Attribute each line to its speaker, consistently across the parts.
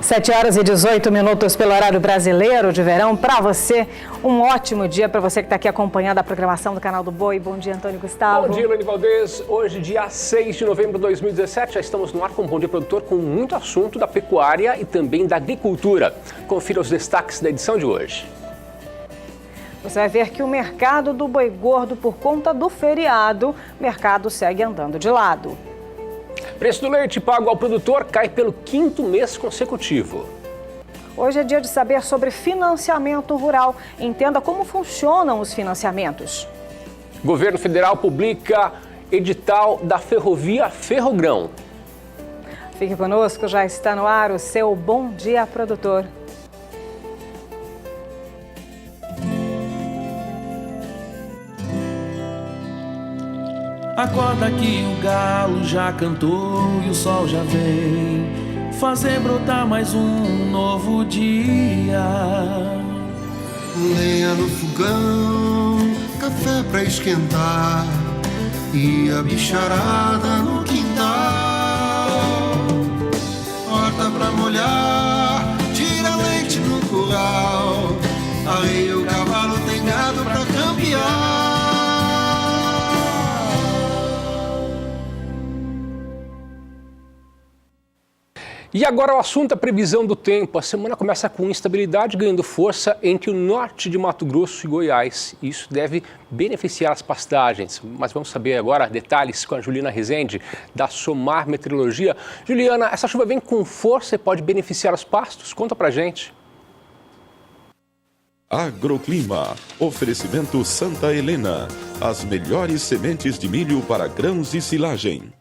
Speaker 1: 7h18 pelo horário brasileiro de verão. Para você, um ótimo dia para você que está aqui acompanhando a programação do Canal do Boi. Bom dia, Antônio Gustavo.
Speaker 2: Bom dia, Elaine Valdez. Hoje, dia 6 de novembro de 2017, já estamos no ar com um Bom Dia Produtor com muito assunto da pecuária e também da agricultura. Confira os destaques da edição de hoje.
Speaker 1: Você vai ver que o mercado do boi gordo, por conta do feriado, o mercado segue andando de lado.
Speaker 2: Preço do leite pago ao produtor cai pelo 5º mês consecutivo.
Speaker 1: Hoje é dia de saber sobre financiamento rural. Entenda como funcionam os financiamentos.
Speaker 2: Governo federal publica edital da ferrovia Ferrogrão.
Speaker 1: Fique conosco, já está no ar o seu Bom Dia Produtor.
Speaker 3: Acorda que o galo já cantou e o sol já vem fazer brotar mais um novo dia.
Speaker 4: Lenha no fogão, café pra esquentar e a bicharada no quintal. Horta pra molhar, tira leite no curral, arreia o cavalo, tem gado pra campear.
Speaker 2: E agora o assunto da previsão do tempo. A semana começa com instabilidade ganhando força entre o norte de Mato Grosso e Goiás. Isso deve beneficiar as pastagens. Mas vamos saber agora detalhes com a Juliana Rezende, da Somar Meteorologia. Juliana, essa chuva vem com força e pode beneficiar os pastos? Conta pra gente.
Speaker 5: Agroclima. Oferecimento Santa Helena. As melhores sementes de milho para grãos e silagem.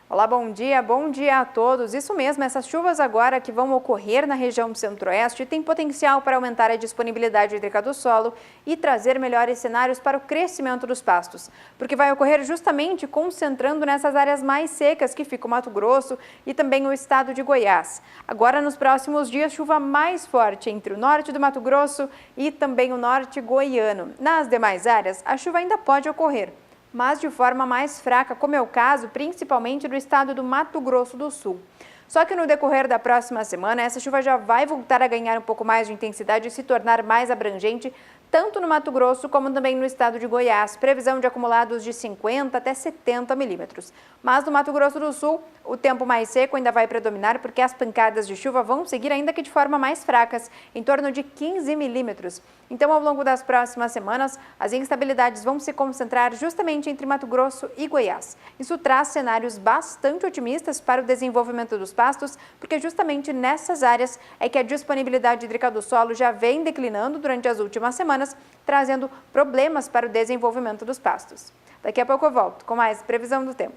Speaker 6: Olá, bom dia a todos. Isso mesmo, essas chuvas agora que vão ocorrer na região do Centro-Oeste têm potencial para aumentar a disponibilidade hídrica do solo e trazer melhores cenários para o crescimento dos pastos, porque vai ocorrer justamente concentrando nessas áreas mais secas que fica o Mato Grosso e também o estado de Goiás. Agora, nos próximos dias, chuva mais forte entre o norte do Mato Grosso e também o norte goiano. Nas demais áreas, a chuva ainda pode ocorrer, mas de forma mais fraca, como é o caso principalmente do estado do Mato Grosso do Sul. Só que no decorrer da próxima semana, essa chuva já vai voltar a ganhar um pouco mais de intensidade e se tornar mais abrangente, tanto no Mato Grosso como também no estado de Goiás. Previsão de acumulados de 50 até 70 milímetros. Mas no Mato Grosso do Sul, o tempo mais seco ainda vai predominar porque as pancadas de chuva vão seguir ainda que de forma mais fracas, em torno de 15 milímetros. Então, ao longo das próximas semanas, as instabilidades vão se concentrar justamente entre Mato Grosso e Goiás. Isso traz cenários bastante otimistas para o desenvolvimento dos pastos, porque justamente nessas áreas é que a disponibilidade hídrica do solo já vem declinando durante as últimas semanas, trazendo problemas para o desenvolvimento dos pastos. Daqui a pouco eu volto com mais previsão do tempo.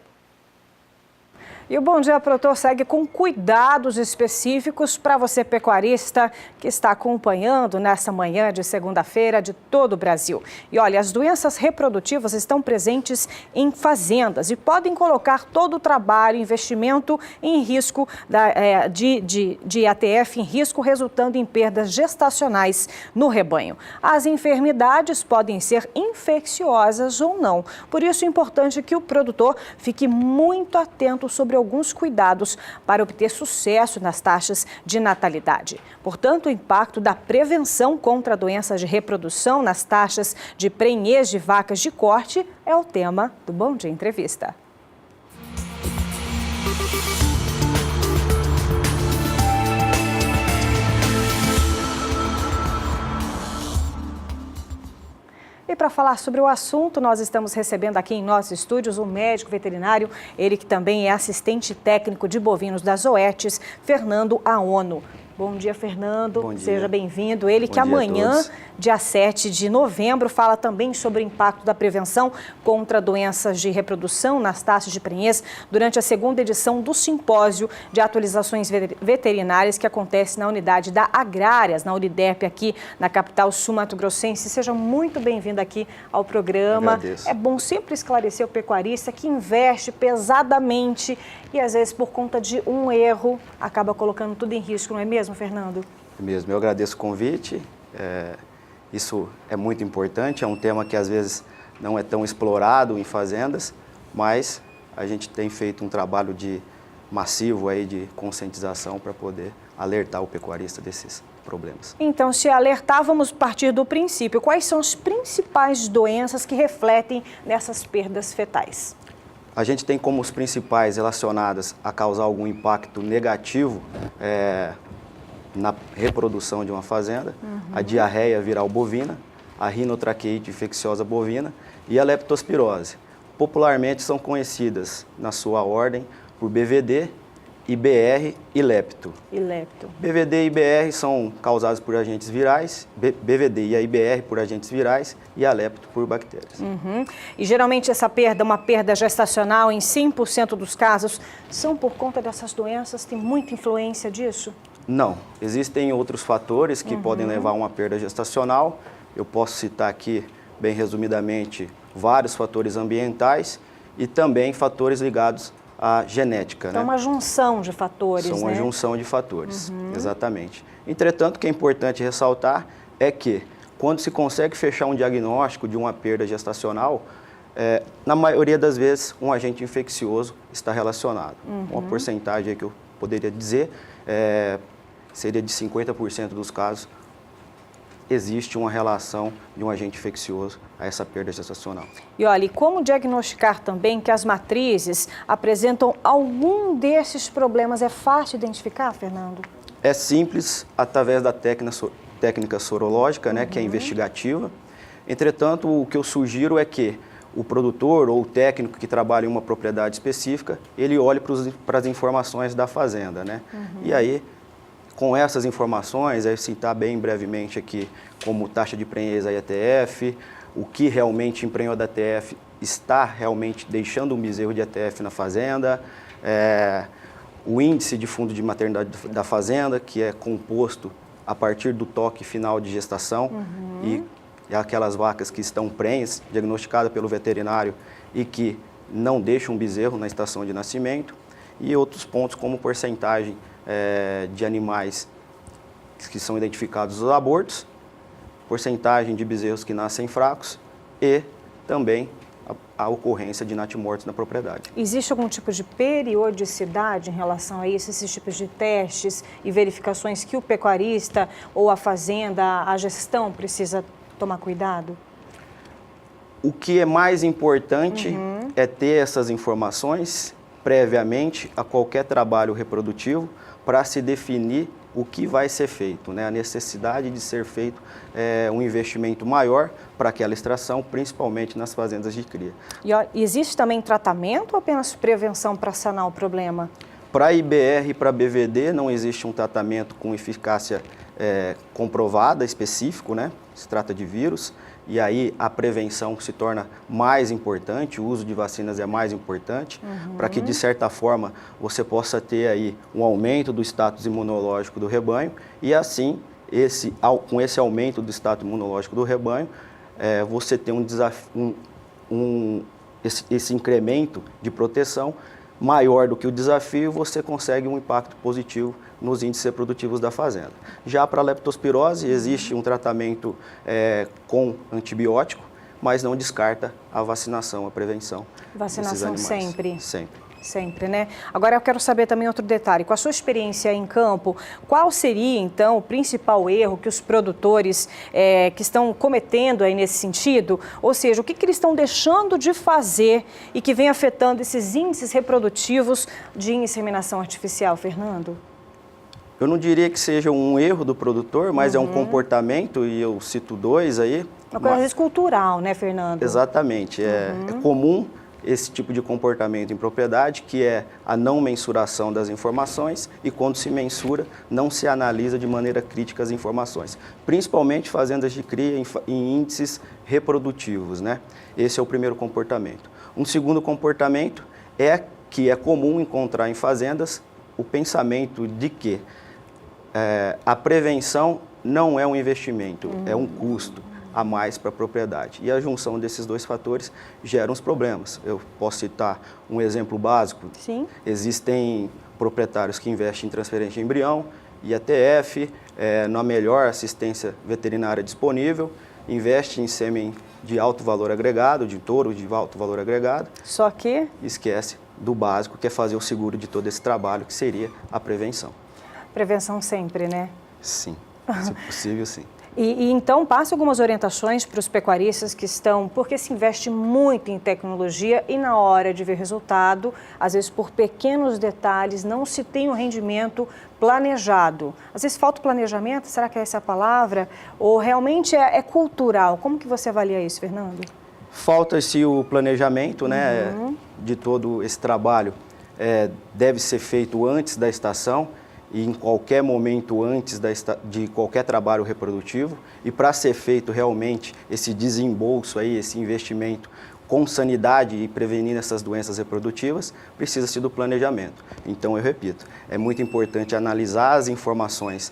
Speaker 1: E o Bom Dia Produtor segue com cuidados específicos para você pecuarista que está acompanhando nessa manhã de segunda-feira de todo o Brasil. E olha, as doenças reprodutivas estão presentes em fazendas e podem colocar todo o trabalho, investimento em risco de ATF em risco, resultando em perdas gestacionais no rebanho. As enfermidades podem ser infecciosas ou não. Por isso é importante que o produtor fique muito atento sobre alguns cuidados para obter sucesso nas taxas de natalidade. Portanto, o impacto da prevenção contra doenças de reprodução nas taxas de prenhez de vacas de corte é o tema do Bom Dia Entrevista. E para falar sobre o assunto, nós estamos recebendo aqui em nossos estúdios um médico veterinário, ele que também é assistente técnico de bovinos da Zoetis, Fernando Aono. Bom dia, Fernando.
Speaker 7: Bom dia.
Speaker 1: Seja bem-vindo. Ele que amanhã, dia 7 de novembro, fala também sobre o impacto da prevenção contra doenças de reprodução nas taxas de prenhez durante a segunda edição do simpósio de atualizações veterinárias que acontece na unidade da Agrárias, na Uniderp, aqui na capital sul-mato-grossense. Seja muito bem-vindo aqui ao programa.
Speaker 7: Agradeço.
Speaker 1: É bom sempre esclarecer o pecuarista que investe pesadamente e, às vezes, por conta de um erro, acaba colocando tudo em risco, não é mesmo, Fernando?
Speaker 7: É mesmo, eu agradeço o convite. Isso é muito importante, é um tema que às vezes não é tão explorado em fazendas, mas a gente tem feito um trabalho de massivo aí de conscientização para poder alertar o pecuarista desses problemas.
Speaker 1: Então, se alertar, vamos partir do princípio. Quais são as principais doenças que refletem nessas perdas fetais?
Speaker 7: A gente tem como os principais relacionadas a causar algum impacto negativo na reprodução de uma fazenda, a diarreia viral bovina, a rinotraqueite infecciosa bovina e a leptospirose. Popularmente são conhecidas, na sua ordem, por BVD, IBR e lepto. BVD e IBR são causados por agentes virais, BVD e a IBR por agentes virais e a lepto por bactérias.
Speaker 1: E geralmente essa perda, uma perda gestacional, em 100% dos casos, são por conta dessas doenças? Tem muita influência disso?
Speaker 7: Não, existem outros fatores que podem levar a uma perda gestacional. Eu posso citar aqui, bem resumidamente, vários fatores ambientais e também fatores ligados à genética.
Speaker 1: Então, uma junção de fatores,
Speaker 7: São uma junção de fatores, exatamente. Entretanto, o que é importante ressaltar é que, quando se consegue fechar um diagnóstico de uma perda gestacional, na maioria das vezes, um agente infeccioso está relacionado. Uma porcentagem que eu poderia dizer seria de 50% dos casos, existe uma relação de um agente infeccioso a essa perda gestacional.
Speaker 1: E olha, e como diagnosticar também que as matrizes apresentam algum desses problemas? É fácil identificar, Fernando?
Speaker 7: É simples, através da técnica sorológica, né, que é investigativa. Entretanto, o que eu sugiro é que o produtor ou o técnico que trabalha em uma propriedade específica, ele olhe para as informações da fazenda, né? E aí, com essas informações, eu citar bem brevemente aqui como taxa de prenhez IATF, o que realmente emprenhou da ATF está realmente deixando um bezerro de ATF na fazenda, o índice de fundo de maternidade da fazenda, que é composto a partir do toque final de gestação, e aquelas vacas que estão prenhes, diagnosticadas pelo veterinário e que não deixam um bezerro na estação de nascimento, e outros pontos como porcentagem de animais que são identificados os abortos, porcentagem de bezerros que nascem fracos e também a ocorrência de natimortos na propriedade.
Speaker 1: Existe algum tipo de periodicidade em relação a isso, esses tipos de testes e verificações que o pecuarista ou a fazenda, a gestão precisa tomar cuidado?
Speaker 7: O que é mais importante é ter essas informações previamente a qualquer trabalho reprodutivo para se definir o que vai ser feito, né? A necessidade de ser feito um investimento maior para aquela extração, principalmente nas fazendas de cria.
Speaker 1: E ó, existe também tratamento ou apenas prevenção para sanar o problema?
Speaker 7: Para IBR e para BVD não existe um tratamento com eficácia comprovada, específico, né? Se trata de vírus. E aí a prevenção se torna mais importante, o uso de vacinas é mais importante, para que de certa forma você possa ter aí um aumento do status imunológico do rebanho e assim, com esse aumento do status imunológico do rebanho, você tem um desafio, esse incremento de proteção maior do que o desafio, você consegue um impacto positivo nos índices reprodutivos da fazenda. Já para a leptospirose, existe um tratamento com antibiótico, mas não descarta a vacinação, a prevenção.
Speaker 1: Vacinação sempre?
Speaker 7: Sempre.
Speaker 1: Sempre, né? Agora eu quero saber também outro detalhe. Com a sua experiência em campo, qual seria, então, o principal erro que os produtores que estão cometendo aí nesse sentido? Ou seja, o que eles estão deixando de fazer e que vem afetando esses índices reprodutivos de inseminação artificial, Fernando?
Speaker 7: Eu não diria que seja um erro do produtor, mas é um comportamento, e eu cito dois aí.
Speaker 1: Uma coisa às vezes cultural, né, Fernando?
Speaker 7: Exatamente. É comum esse tipo de comportamento em propriedade, que é a não mensuração das informações, e quando se mensura, não se analisa de maneira crítica as informações. Principalmente fazendas de cria em índices reprodutivos, né? Esse é o primeiro comportamento. Um segundo comportamento é que é comum encontrar em fazendas o pensamento de que a prevenção não é um investimento, é um custo a mais para a propriedade. E a junção desses dois fatores gera uns problemas. Eu posso citar um exemplo básico.
Speaker 1: Sim.
Speaker 7: Existem proprietários que investem em transferência de embrião, IATF, na melhor assistência veterinária disponível, investe em sêmen de alto valor agregado, de touro de alto valor agregado.
Speaker 1: Só que?
Speaker 7: Esquece do básico, que é fazer o seguro de todo esse trabalho, que seria a prevenção.
Speaker 1: Prevenção sempre, né?
Speaker 7: Sim, se possível, sim.
Speaker 1: E então, passe algumas orientações para os pecuaristas que estão, porque se investe muito em tecnologia e na hora de ver resultado, às vezes por pequenos detalhes, não se tem um rendimento planejado. Às vezes falta o planejamento, será que é essa a palavra? Ou realmente é cultural? Como que você avalia isso, Fernando?
Speaker 7: Falta-se o planejamento, né, de todo esse trabalho. Deve ser feito antes da estação e em qualquer momento antes de qualquer trabalho reprodutivo. E para ser feito realmente esse desembolso aí, esse investimento com sanidade e prevenindo essas doenças reprodutivas, precisa-se do planejamento. Então, eu repito, é muito importante analisar as informações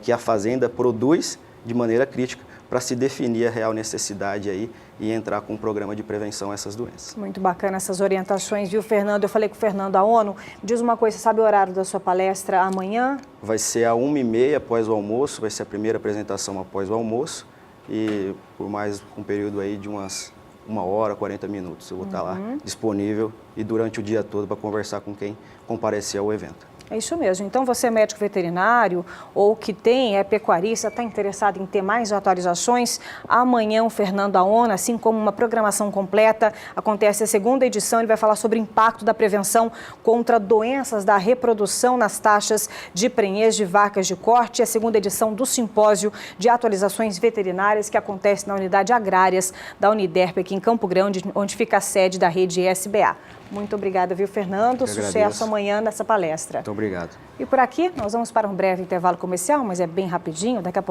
Speaker 7: que a fazenda produz de maneira crítica para se definir a real necessidade aí e entrar com um programa de prevenção a essas doenças.
Speaker 1: Muito bacana essas orientações, viu, Fernando? Eu falei com o Fernando da ONU. Diz uma coisa, sabe o horário da sua palestra amanhã? Vai
Speaker 7: ser às 1h30 após o almoço, vai ser a primeira apresentação após o almoço e por mais um período aí de umas 1 hora, 40 minutos. Eu vou estar lá disponível e durante o dia todo para conversar com quem comparecer ao evento.
Speaker 1: É isso mesmo. Então, você é médico veterinário ou que é pecuarista, está interessado em ter mais atualizações, amanhã o Fernando da ONU, assim como uma programação completa, acontece a segunda edição, ele vai falar sobre o impacto da prevenção contra doenças da reprodução nas taxas de prenhez de vacas de corte, a segunda edição do simpósio de atualizações veterinárias que acontece na unidade agrárias da Uniderp aqui em Campo Grande, onde fica a sede da rede SBA. Muito obrigada, viu, Fernando? Sucesso amanhã nessa palestra.
Speaker 7: Muito obrigado.
Speaker 1: E por aqui, nós vamos para um breve intervalo comercial, mas é bem rapidinho. Daqui a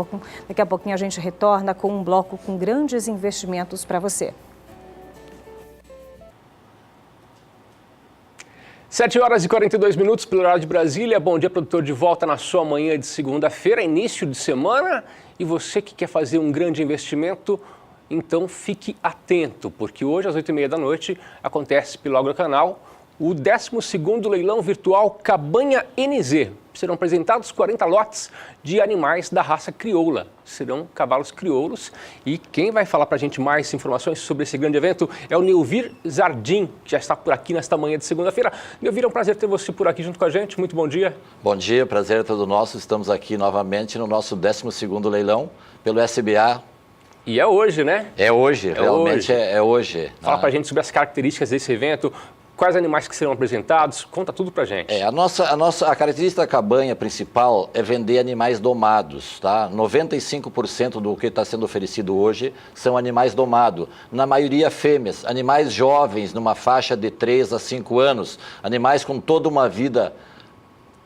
Speaker 1: pouquinho a gente retorna com um bloco com grandes investimentos para você.
Speaker 2: 7h42 pelo horário de Brasília. Bom dia, produtor, de volta na sua manhã de segunda-feira, início de semana. E você que quer fazer um grande investimento, então fique atento, porque hoje às 8h30 da noite acontece pelo Agrocanal o 12º leilão virtual Cabanha NZ. Serão apresentados 40 lotes de animais da raça crioula. Serão cavalos crioulos. E quem vai falar para a gente mais informações sobre esse grande evento é o Neuvir Zardim, que já está por aqui nesta manhã de segunda-feira. Neuvir, é um prazer ter você por aqui junto com a gente. Muito bom dia.
Speaker 8: Bom dia, prazer é todo nosso. Estamos aqui novamente no nosso 12º leilão pelo SBA.
Speaker 2: E é hoje, né?
Speaker 8: É hoje, realmente é hoje.
Speaker 2: Fala pra gente sobre as características desse evento, quais animais que serão apresentados, conta tudo pra gente.
Speaker 8: A característica da cabanha principal é vender animais domados, tá? 95% do que está sendo oferecido hoje são animais domados, na maioria fêmeas, animais jovens, numa faixa de 3 a 5 anos, animais com toda uma vida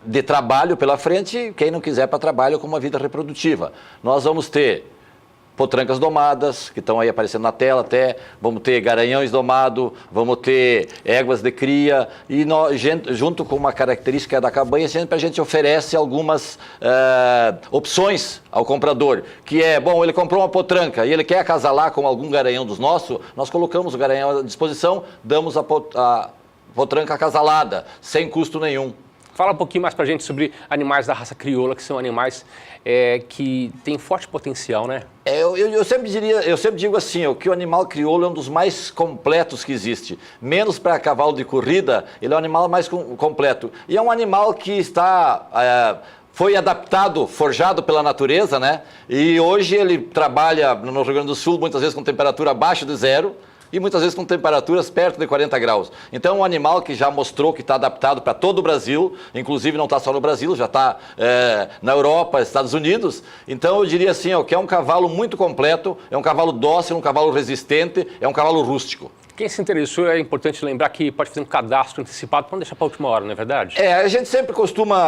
Speaker 8: de trabalho pela frente, quem não quiser para trabalho com uma vida reprodutiva. Nós vamos ter potrancas domadas, que estão aí aparecendo na tela até, vamos ter garanhões domados, vamos ter éguas de cria, e nós, junto com uma característica da cabanha, sempre a gente oferece algumas opções ao comprador, que é, bom, ele comprou uma potranca e ele quer acasalar com algum garanhão dos nossos, nós colocamos o garanhão à disposição, damos a potranca acasalada, sem custo nenhum.
Speaker 2: Fala um pouquinho mais pra gente sobre animais da raça crioula, que são animais que têm forte potencial, né?
Speaker 8: Eu sempre digo assim, que o animal crioulo é um dos mais completos que existe. Menos para cavalo de corrida, ele é o animal mais completo. E é um animal que foi adaptado, forjado pela natureza, né? E hoje ele trabalha no Rio Grande do Sul, muitas vezes com temperatura abaixo de 0, e muitas vezes com temperaturas perto de 40 graus. Então, é um animal que já mostrou que está adaptado para todo o Brasil, inclusive não está só no Brasil, já está na Europa, Estados Unidos. Então, eu diria assim, que é um cavalo muito completo, é um cavalo dócil, um cavalo resistente, é um cavalo rústico.
Speaker 2: Quem se interessou, é importante lembrar que pode fazer um cadastro antecipado para não deixar para a última hora, não é verdade?
Speaker 8: A gente sempre costuma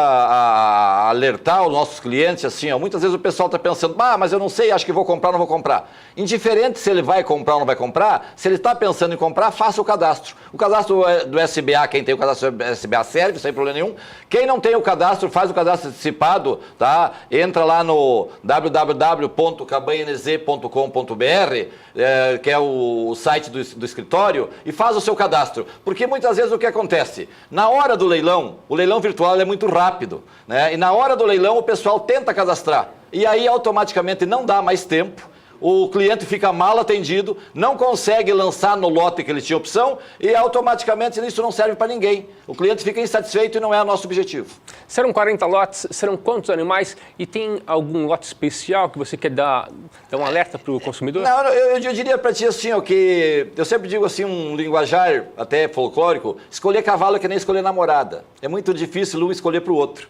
Speaker 8: alertar os nossos clientes, assim, muitas vezes o pessoal está pensando, mas eu não sei, acho que vou comprar ou não vou comprar. Indiferente se ele vai comprar ou não vai comprar, se ele está pensando em comprar, faça o cadastro. O cadastro do SBA, quem tem o cadastro do SBA serve, sem problema nenhum. Quem não tem o cadastro, faz o cadastro antecipado, tá? Entra lá no www.cabanhanz.com.br, que é o site do escritório, e faz o seu cadastro, porque muitas vezes o que acontece? Na hora do leilão, o leilão virtual é muito rápido, né? E na hora do leilão o pessoal tenta cadastrar, e aí automaticamente não dá mais tempo, o cliente fica mal atendido, não consegue lançar no lote que ele tinha opção e automaticamente isso não serve para ninguém. O cliente fica insatisfeito e não é o nosso objetivo.
Speaker 2: Serão 40 lotes, serão quantos animais e tem algum lote especial que você quer dar um alerta para o consumidor?
Speaker 8: Não, eu diria para ti assim, que eu sempre digo assim, um linguajar até folclórico, escolher cavalo é que nem escolher namorada. É muito difícil um escolher para o outro.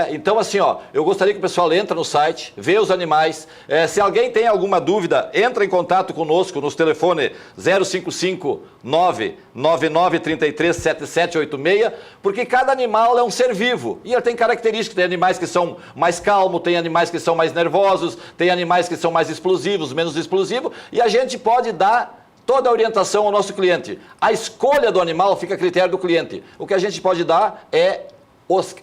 Speaker 8: Então assim, eu gostaria que o pessoal entre no site, vê os animais, se alguém tem alguma dúvida, entra em contato conosco nos telefones 055 99933 7786, porque cada animal é um ser vivo e ele tem características, tem animais que são mais calmos, tem animais que são mais nervosos, tem animais que são mais explosivos, menos explosivos, e a gente pode dar toda a orientação ao nosso cliente. A escolha do animal fica a critério do cliente. O que a gente pode dar é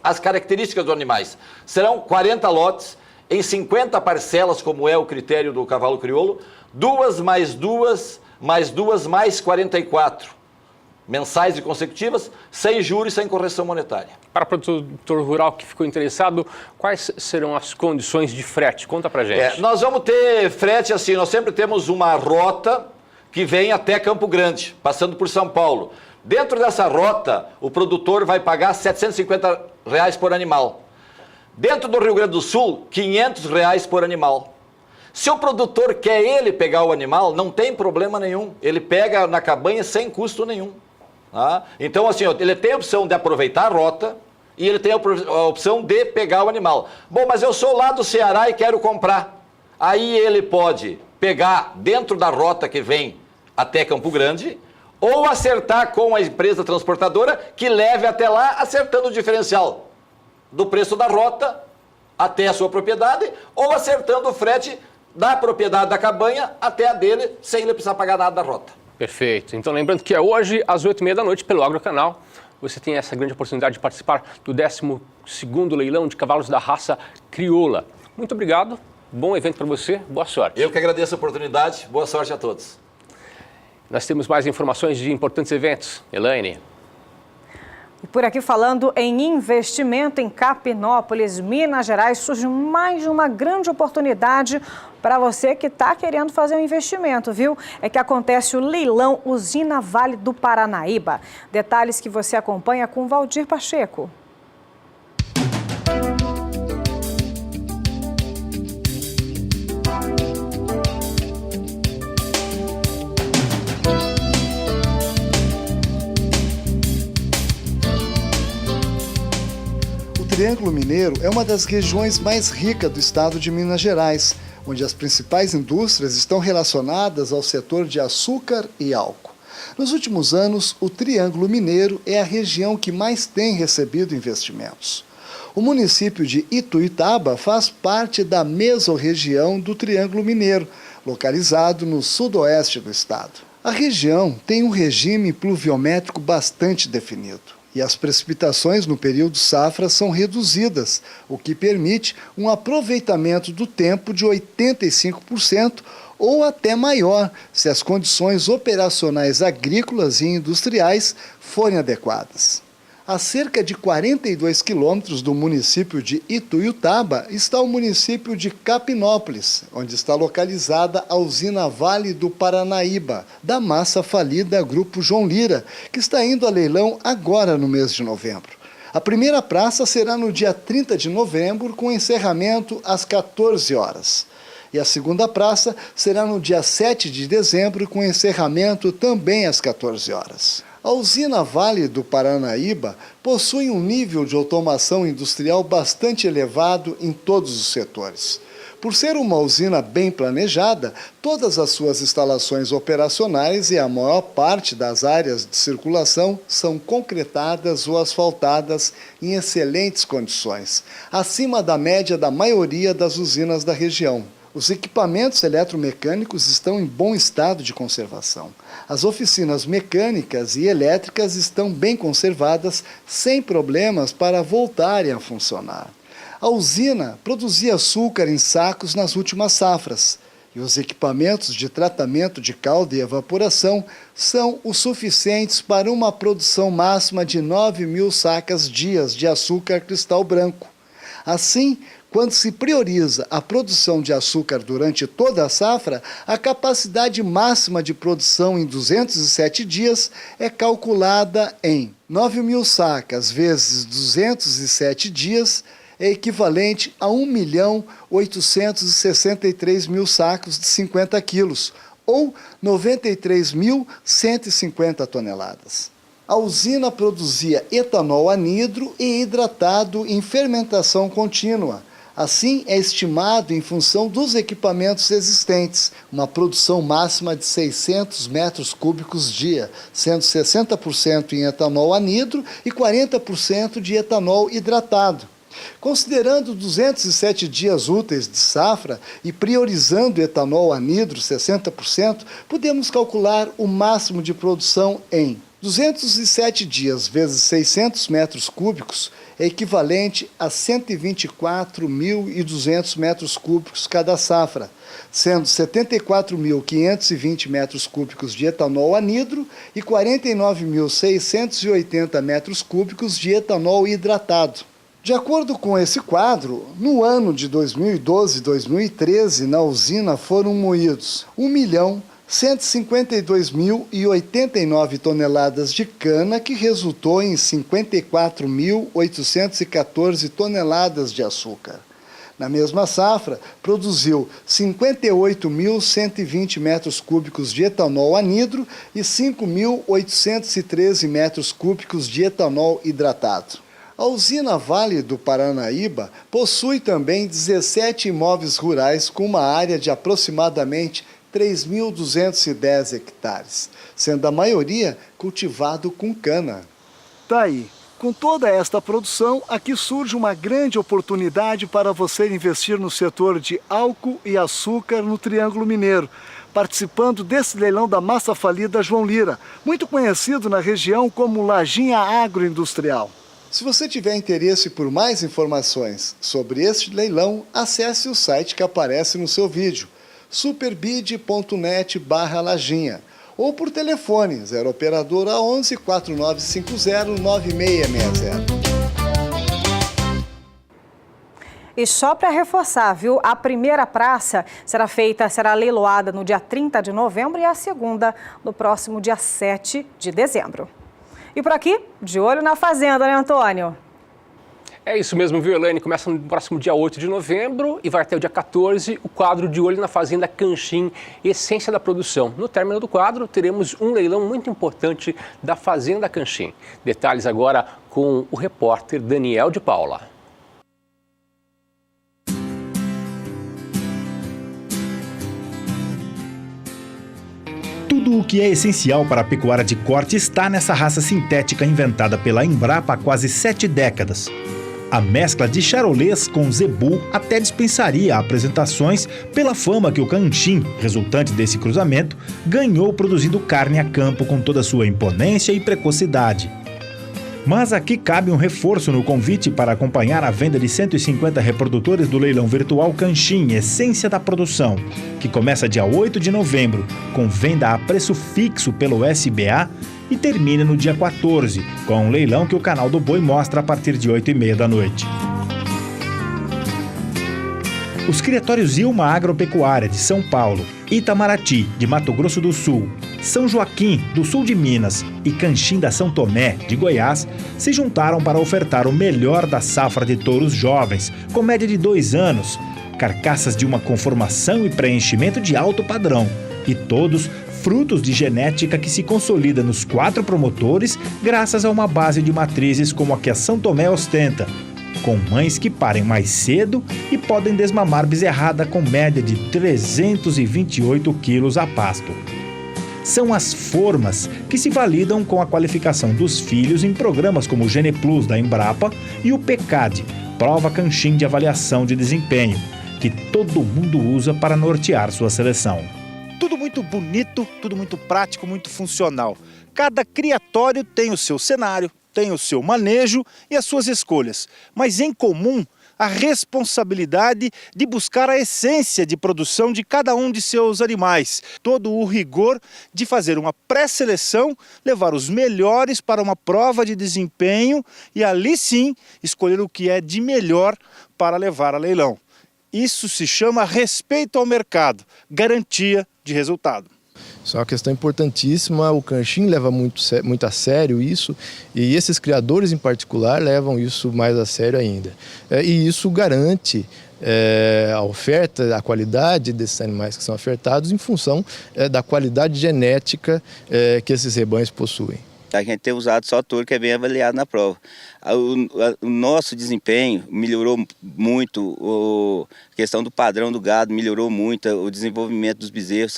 Speaker 8: as características dos animais. Serão 40 lotes, em 50 parcelas, como é o critério do cavalo crioulo, 2 mais 2, mais 2, mais 44. Mensais e consecutivas, sem juros e sem correção monetária.
Speaker 2: Para o produtor rural que ficou interessado, quais serão as condições de frete? Conta pra gente.
Speaker 8: Nós vamos ter frete assim, nós sempre temos uma rota que vem até Campo Grande, passando por São Paulo. Dentro dessa rota, o produtor vai pagar R$ 750 por animal. Dentro do Rio Grande do Sul, R$ 500 por animal. Se o produtor quer ele pegar o animal, não tem problema nenhum. Ele pega na cabanha sem custo nenhum. Tá? Então, assim, ele tem a opção de aproveitar a rota e ele tem a opção de pegar o animal. Bom, mas eu sou lá do Ceará e quero comprar. Aí ele pode pegar dentro da rota que vem até Campo Grande, ou acertar com a empresa transportadora que leve até lá, acertando o diferencial do preço da rota até a sua propriedade, ou acertando o frete da propriedade da cabanha até a dele, sem ele precisar pagar nada da rota.
Speaker 2: Perfeito. Então, lembrando que é hoje, às 8h30 da noite, pelo Agrocanal, você tem essa grande oportunidade de participar do 12º leilão de cavalos da raça crioula. Muito obrigado, bom evento para você, boa sorte.
Speaker 8: Eu que agradeço a oportunidade, boa sorte a todos.
Speaker 2: Nós temos mais informações de importantes eventos. Elaine.
Speaker 1: E por aqui, falando em investimento em Capinópolis, Minas Gerais, surge mais uma grande oportunidade para você que está querendo fazer um investimento, viu? É que acontece o leilão Usina Vale do Paranaíba. Detalhes que você acompanha com Valdir Pacheco.
Speaker 9: O Triângulo Mineiro é uma das regiões mais ricas do estado de Minas Gerais, onde as principais indústrias estão relacionadas ao setor de açúcar e álcool. Nos últimos anos, o Triângulo Mineiro é a região que mais tem recebido investimentos. O município de Ituiutaba faz parte da mesorregião do Triângulo Mineiro, localizado no sudoeste do estado. A região tem um regime pluviométrico bastante definido e as precipitações no período safra são reduzidas, o que permite um aproveitamento do tempo de 85% ou até maior, se as condições operacionais agrícolas e industriais forem adequadas. A cerca de 42 quilômetros do município de Ituiutaba está o município de Capinópolis, onde está localizada a usina Vale do Paranaíba, da massa falida Grupo João Lira, que está indo a leilão agora no mês de novembro. A primeira praça será no dia 30 de novembro, com encerramento às 14 horas. E a segunda praça será no dia 7 de dezembro, com encerramento também às 14 horas. A usina Vale do Paranaíba possui um nível de automação industrial bastante elevado em todos os setores. Por ser uma usina bem planejada, todas as suas instalações operacionais e a maior parte das áreas de circulação são concretadas ou asfaltadas em excelentes condições, acima da média da maioria das usinas da região. Os equipamentos eletromecânicos estão em bom estado de conservação. As oficinas mecânicas e elétricas estão bem conservadas, sem problemas para voltarem a funcionar. A usina produzia açúcar em sacos nas últimas safras, e os equipamentos de tratamento de calda e evaporação são os suficientes para uma produção máxima de 9.000 sacas dias de açúcar cristal branco. Assim, quando se prioriza a produção de açúcar durante toda a safra, a capacidade máxima de produção em 207 dias é calculada em 9.000 sacas vezes 207 dias, é equivalente a 1.863.000 sacos de 50 quilos, ou 93.150 toneladas. A usina produzia etanol anidro e hidratado em fermentação contínua. Assim, é estimado, em função dos equipamentos existentes, uma produção máxima de 600 metros cúbicos dia, sendo 60% em etanol anidro e 40% de etanol hidratado. Considerando 207 dias úteis de safra e priorizando o etanol anidro 60%, podemos calcular o máximo de produção em 207 dias vezes 600 metros cúbicos é equivalente a 124.200 metros cúbicos cada safra, sendo 74.520 metros cúbicos de etanol anidro e 49.680 metros cúbicos de etanol hidratado. De acordo com esse quadro, no ano de 2012 e 2013, na usina foram moídos 1.152.089 toneladas de cana, que resultou em 54.814 toneladas de açúcar. Na mesma safra, produziu 58.120 metros cúbicos de etanol anidro e 5.813 metros cúbicos de etanol hidratado. A usina Vale do Paranaíba possui também 17 imóveis rurais com uma área de aproximadamente 3.210 hectares, sendo a maioria cultivado com cana. Tá aí. Com toda esta produção, aqui surge uma grande oportunidade para você investir no setor de álcool e açúcar no Triângulo Mineiro, participando desse leilão da massa falida João Lira, muito conhecido na região como Lajinha Agroindustrial. Se você tiver interesse por mais informações sobre este leilão, acesse o site que aparece no seu vídeo, superbid.net/lajinha, ou por telefone 0 operadora 11 4950 9660.
Speaker 1: E só para reforçar, viu? A primeira praça será leiloada no dia 30 de novembro e a segunda no próximo dia 7 de dezembro. E por aqui, de olho na Fazenda, né, Antônio?
Speaker 2: É isso mesmo, viu, Elaine? Começa no próximo dia 8 de novembro e vai até o dia 14, o quadro De Olho na Fazenda Canchim, Essência da Produção. No término do quadro, teremos um leilão muito importante da Fazenda Canchim. Detalhes agora com o repórter Daniel de Paula.
Speaker 10: Tudo o que é essencial para a pecuária de corte está nessa raça sintética inventada pela Embrapa há quase 7 décadas. A mescla de charolês com zebu até dispensaria apresentações pela fama que o canchim, resultante desse cruzamento, ganhou produzindo carne a campo com toda a sua imponência e precocidade. Mas aqui cabe um reforço no convite para acompanhar a venda de 150 reprodutores do leilão virtual Canchim, Essência da Produção, que começa dia 8 de novembro, com venda a preço fixo pelo SBA e termina no dia 14, com um leilão que o canal do Boi mostra a partir de 8h30 da noite. Os criatórios Ilma Agropecuária de São Paulo, Itamaraty, de Mato Grosso do Sul, São Joaquim, do sul de Minas, e Canchim da São Tomé, de Goiás, se juntaram para ofertar o melhor da safra de touros jovens, com média de 2 anos, carcaças de uma conformação e preenchimento de alto padrão, e todos frutos de genética que se consolida nos 4 promotores graças a uma base de matrizes como a que a São Tomé ostenta, com mães que parem mais cedo e podem desmamar bezerrada com média de 328 quilos a pasto. São as formas que se validam com a qualificação dos filhos em programas como o Gene Plus da Embrapa e o PECAD, Prova Canchim de Avaliação de Desempenho, que todo mundo usa para nortear sua seleção.
Speaker 11: Tudo muito bonito, tudo muito prático, muito funcional. Cada criatório tem o seu cenário, tem o seu manejo e as suas escolhas. Mas em comum, a responsabilidade de buscar a essência de produção de cada um de seus animais. Todo o rigor de fazer uma pré-seleção, levar os melhores para uma prova de desempenho e ali sim escolher o que é de melhor para levar a leilão. Isso se chama respeito ao mercado, garantia de resultado.
Speaker 12: Isso é uma questão importantíssima, o Canchim leva muito a sério isso e esses criadores em particular levam isso mais a sério ainda. E isso garante a oferta, a qualidade desses animais que são ofertados em função da qualidade genética que esses rebanhos possuem.
Speaker 13: A gente tem usado só touro que é bem avaliado na prova. O nosso desempenho melhorou muito, a questão do padrão do gado melhorou muito, o desenvolvimento dos bezerros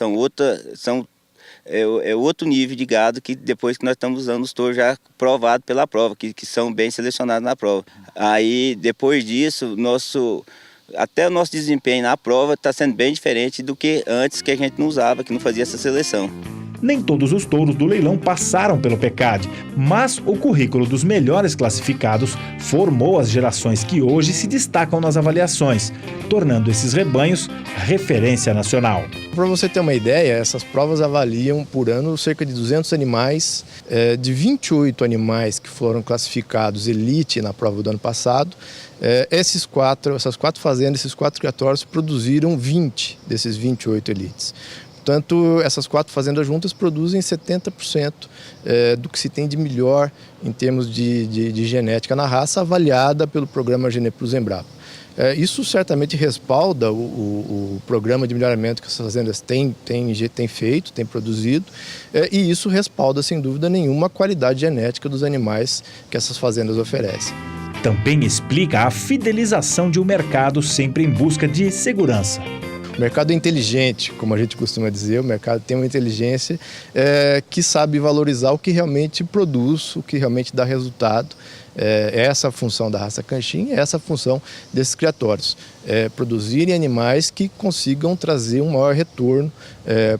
Speaker 13: é outro nível de gado que depois que nós estamos usando os touros já provados pela prova, que são bem selecionados na prova. Aí depois disso, até o nosso desempenho na prova está sendo bem diferente do que antes, que a gente não usava, que não fazia essa seleção.
Speaker 10: Nem todos os touros do leilão passaram pelo PECAD, mas o currículo dos melhores classificados formou as gerações que hoje se destacam nas avaliações, tornando esses rebanhos referência nacional.
Speaker 12: Para você ter uma ideia, essas provas avaliam por ano cerca de 200 animais. De 28 animais que foram classificados elite na prova do ano passado, essas quatro fazendas, esses 4 criatórios produziram 20 desses 28 elites. Portanto, essas 4 fazendas juntas produzem 70% do que se tem de melhor em termos de genética na raça, avaliada pelo programa GenePlus Embrapa. Isso certamente respalda o programa de melhoramento que essas fazendas têm feito, têm produzido, e isso respalda, sem dúvida nenhuma, a qualidade genética dos animais que essas fazendas oferecem.
Speaker 10: Também explica a fidelização de um mercado sempre em busca de segurança.
Speaker 12: O mercado é inteligente, como a gente costuma dizer, o mercado tem uma inteligência que sabe valorizar o que realmente produz, o que realmente dá resultado. Essa a função da raça Canchim, essa a função desses criatórios. Produzirem animais que consigam trazer um maior retorno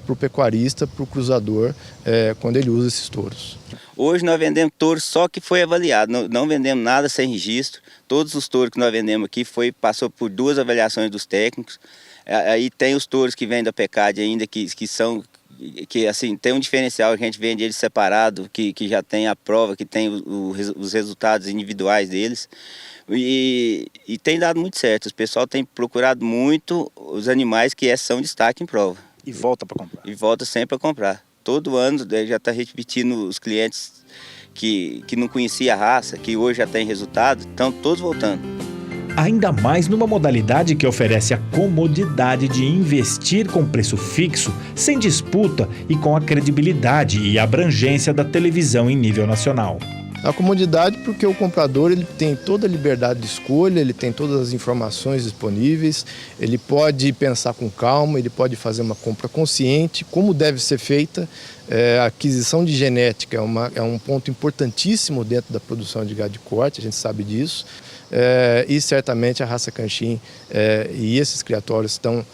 Speaker 12: para o pecuarista, para o cruzador, quando ele usa esses touros.
Speaker 13: Hoje nós vendemos touro só que foi avaliado, não vendemos nada sem registro. Todos os touros que nós vendemos aqui passou por 2 avaliações dos técnicos. Aí tem os touros que vêm da PECAD ainda, que assim, tem um diferencial, a gente vende eles separado, que já tem a prova, que tem os resultados individuais deles. E tem dado muito certo, o pessoal tem procurado muito os animais que são destaque em prova.
Speaker 11: E volta para comprar.
Speaker 13: E volta sempre a comprar. Todo ano já está repetindo os clientes que não conheciam a raça, que hoje já tem resultado, estão todos voltando.
Speaker 10: Ainda mais numa modalidade que oferece a comodidade de investir com preço fixo, sem disputa e com a credibilidade e abrangência da televisão em nível nacional.
Speaker 12: A comodidade porque o comprador ele tem toda a liberdade de escolha, ele tem todas as informações disponíveis, ele pode pensar com calma, ele pode fazer uma compra consciente, como deve ser feita. A aquisição de genética é um ponto importantíssimo dentro da produção de gado de corte, a gente sabe disso. E certamente a raça Canchim e esses criatórios estão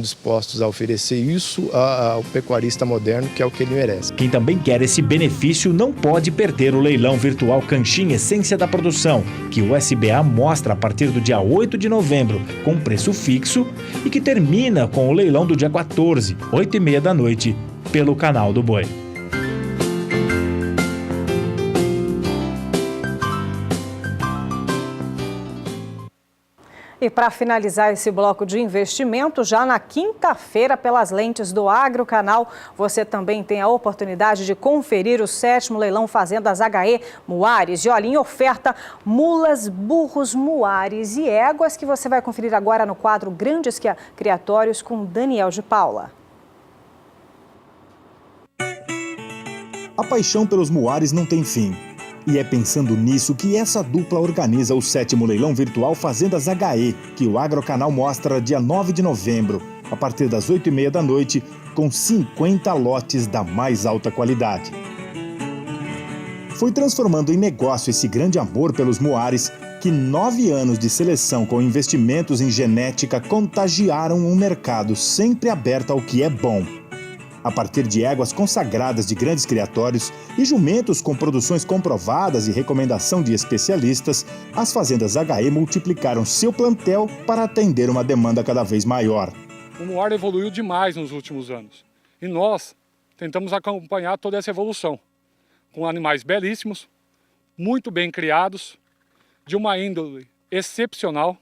Speaker 12: dispostos a oferecer isso ao pecuarista moderno, que é o que ele merece.
Speaker 10: Quem também quer esse benefício não pode perder o leilão virtual Canchim Essência da Produção, que o SBA mostra a partir do dia 8 de novembro, com preço fixo, e que termina com o leilão do dia 14, 8h30 da noite, pelo canal do Boi.
Speaker 1: E para finalizar esse bloco de investimento, já na quinta-feira, pelas lentes do Agrocanal, você também tem a oportunidade de conferir o 7º leilão Fazendas HE Muares. E olha, em oferta, mulas, burros, muares e éguas, que você vai conferir agora no quadro Grandes Criatórios com Daniel de Paula.
Speaker 14: A paixão pelos muares não tem fim. E é pensando nisso que essa dupla organiza o 7º leilão virtual Fazendas HE, que o Agrocanal mostra dia 9 de novembro, a partir das 8h30 da noite, com 50 lotes da mais alta qualidade. Foi transformando em negócio esse grande amor pelos muares que 9 anos de seleção com investimentos em genética contagiaram um mercado sempre aberto ao que é bom. A partir de éguas consagradas de grandes criatórios e jumentos com produções comprovadas e recomendação de especialistas, as fazendas HE multiplicaram seu plantel para atender uma demanda cada vez maior.
Speaker 15: O muar evoluiu demais nos últimos anos e nós tentamos acompanhar toda essa evolução, com animais belíssimos, muito bem criados, de uma índole excepcional,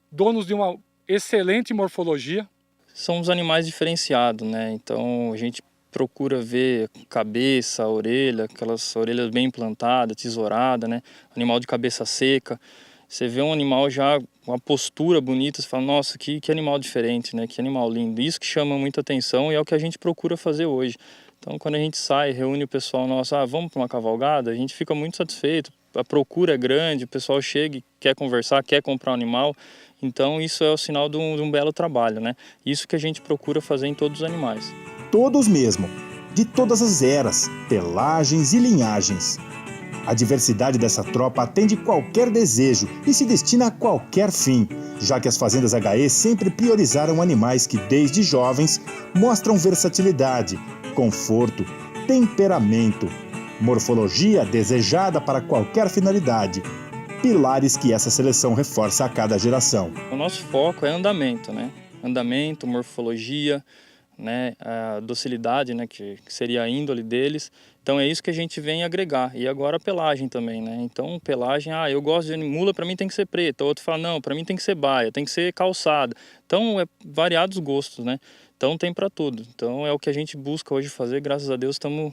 Speaker 15: donos de uma excelente morfologia.
Speaker 16: São os animais diferenciados, né? Então a gente procura ver cabeça, orelha, aquelas orelhas bem implantadas, tesourada, né? Animal de cabeça seca. Você vê um animal já com uma postura bonita, você fala, nossa, que animal diferente, né? Que animal lindo. Isso que chama muita atenção e é o que a gente procura fazer hoje. Então quando a gente sai, reúne o pessoal nosso, vamos para uma cavalgada, a gente fica muito satisfeito. A procura é grande, o pessoal chega e quer conversar, quer comprar um animal. Então isso é o sinal de um belo trabalho, né? Isso que a gente procura fazer em todos os animais.
Speaker 14: Todos mesmo, de todas as eras, pelagens e linhagens. A diversidade dessa tropa atende qualquer desejo e se destina a qualquer fim, já que as fazendas HE sempre priorizaram animais que, desde jovens, mostram versatilidade, conforto, temperamento, morfologia desejada para qualquer finalidade. Pilares que essa seleção reforça a cada geração.
Speaker 16: O nosso foco é andamento, né? Andamento, morfologia, né? A docilidade, né? Que seria a índole deles. Então é isso que a gente vem agregar. E agora a pelagem também, né? Então pelagem, eu gosto de mula, para mim tem que ser preta. O outro fala, não, para mim tem que ser baia, tem que ser calçada. Então é variados gostos, né? Então tem para tudo. Então é o que a gente busca hoje fazer. Graças a Deus estamos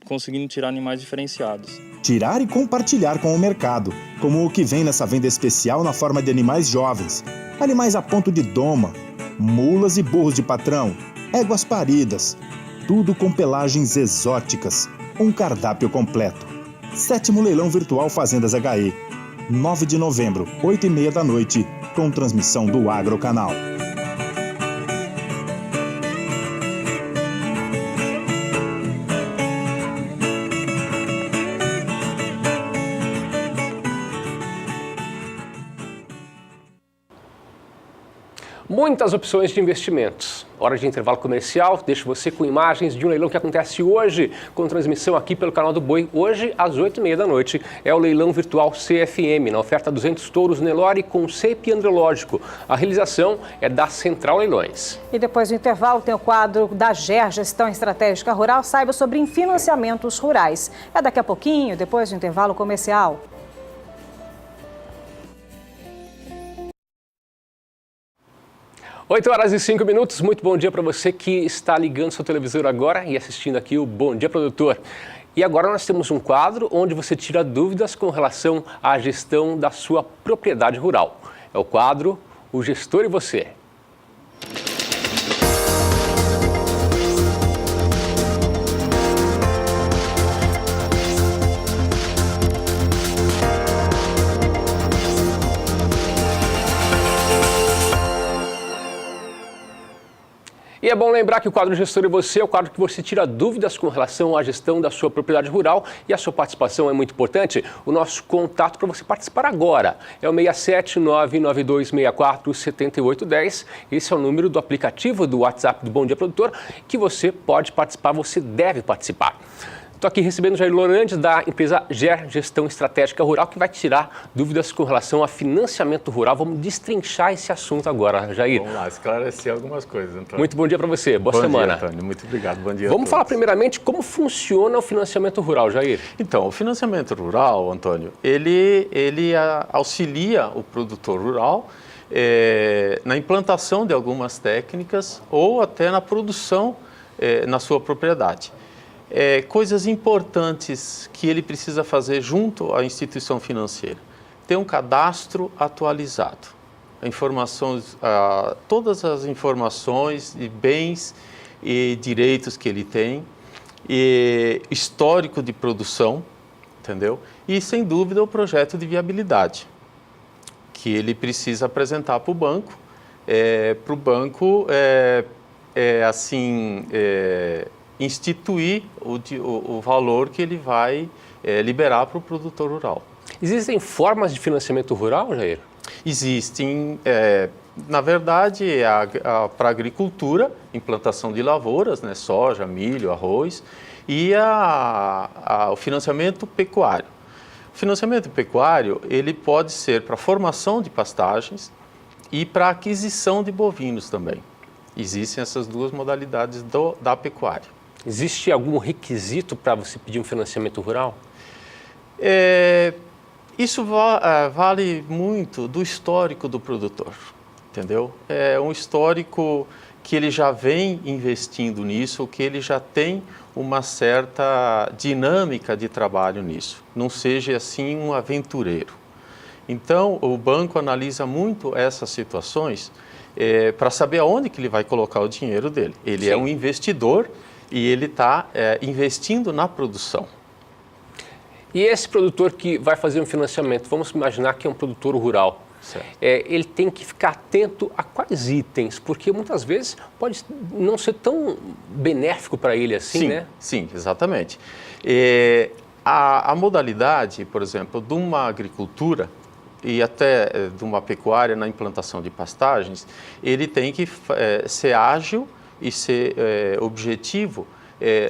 Speaker 16: conseguindo tirar animais diferenciados.
Speaker 14: Tirar e compartilhar com o mercado, como o que vem nessa venda especial na forma de animais jovens. Animais a ponto de doma, mulas e burros de patrão, éguas paridas, tudo com pelagens exóticas, um cardápio completo. 7º Leilão Virtual Fazendas HE, 9 de novembro, 8h30 da noite, com transmissão do Agrocanal.
Speaker 2: Muitas opções de investimentos. Hora de intervalo comercial, deixo você com imagens de um leilão que acontece hoje, com transmissão aqui pelo canal do Boi. Hoje, às 8h30 da noite, é o leilão virtual CFM, na oferta 200 touros Nelore com cepe andrológico. A realização é da Central Leilões.
Speaker 1: E depois do intervalo tem o quadro da GER, Gestão Estratégica Rural. Saiba sobre financiamentos rurais. É daqui a pouquinho, depois do intervalo comercial.
Speaker 2: 8h05, muito bom dia para você que está ligando seu televisor agora e assistindo aqui o Bom Dia Produtor. E agora nós temos um quadro onde você tira dúvidas com relação à gestão da sua propriedade rural. É o quadro O Gestor e Você. E é bom lembrar que o quadro Gestor e Você é o quadro que você tira dúvidas com relação à gestão da sua propriedade rural e a sua participação é muito importante. O nosso contato para você participar agora é o 67992647810. Esse é o número do aplicativo do WhatsApp do Bom Dia Produtor que você pode participar, você deve participar. Estou aqui recebendo o Jair Lorandes, da empresa GER, Gestão Estratégica Rural, que vai tirar dúvidas com relação a financiamento rural. Vamos destrinchar esse assunto agora, Jair.
Speaker 17: Vamos lá, esclarecer algumas coisas, Antônio.
Speaker 2: Muito bom dia para você, boa semana.
Speaker 17: Bom dia, Antônio, muito obrigado, bom dia.
Speaker 2: Vamos falar primeiramente como funciona o financiamento rural, Jair.
Speaker 17: Então, o financiamento rural, Antônio, ele auxilia o produtor rural na implantação de algumas técnicas ou até na produção na sua propriedade. Coisas importantes que ele precisa fazer junto à instituição financeira. Ter um cadastro atualizado. Todas as informações de bens e direitos que ele tem, e histórico de produção, entendeu? E, sem dúvida, o projeto de viabilidade, que ele precisa apresentar para o banco. Para o banco, instituir o valor que ele vai liberar para o produtor rural.
Speaker 2: Existem formas de financiamento rural, Jair?
Speaker 17: Existem na verdade, para a agricultura, implantação de lavouras, né, soja, milho, arroz, e o financiamento pecuário. O financiamento pecuário, ele pode ser para formação de pastagens e para aquisição de bovinos também. Existem essas duas modalidades da pecuária.
Speaker 2: Existe algum requisito para você pedir um financiamento rural?
Speaker 17: Isso vale muito do histórico do produtor, entendeu? É um histórico que ele já vem investindo nisso, que ele já tem uma certa dinâmica de trabalho nisso, não seja assim um aventureiro. Então, o banco analisa muito essas situações para saber aonde que ele vai colocar o dinheiro dele. Ele
Speaker 2: Sim.
Speaker 17: é um investidor e ele está investindo na produção.
Speaker 2: E esse produtor que vai fazer um financiamento, vamos imaginar que é um produtor rural. Ele tem que ficar atento a quais itens, porque muitas vezes pode não ser tão benéfico para ele assim,
Speaker 17: sim,
Speaker 2: né?
Speaker 17: Sim, exatamente. A modalidade, por exemplo, de uma agricultura e até de uma pecuária na implantação de pastagens, ele tem que ser ágil e ser objetivo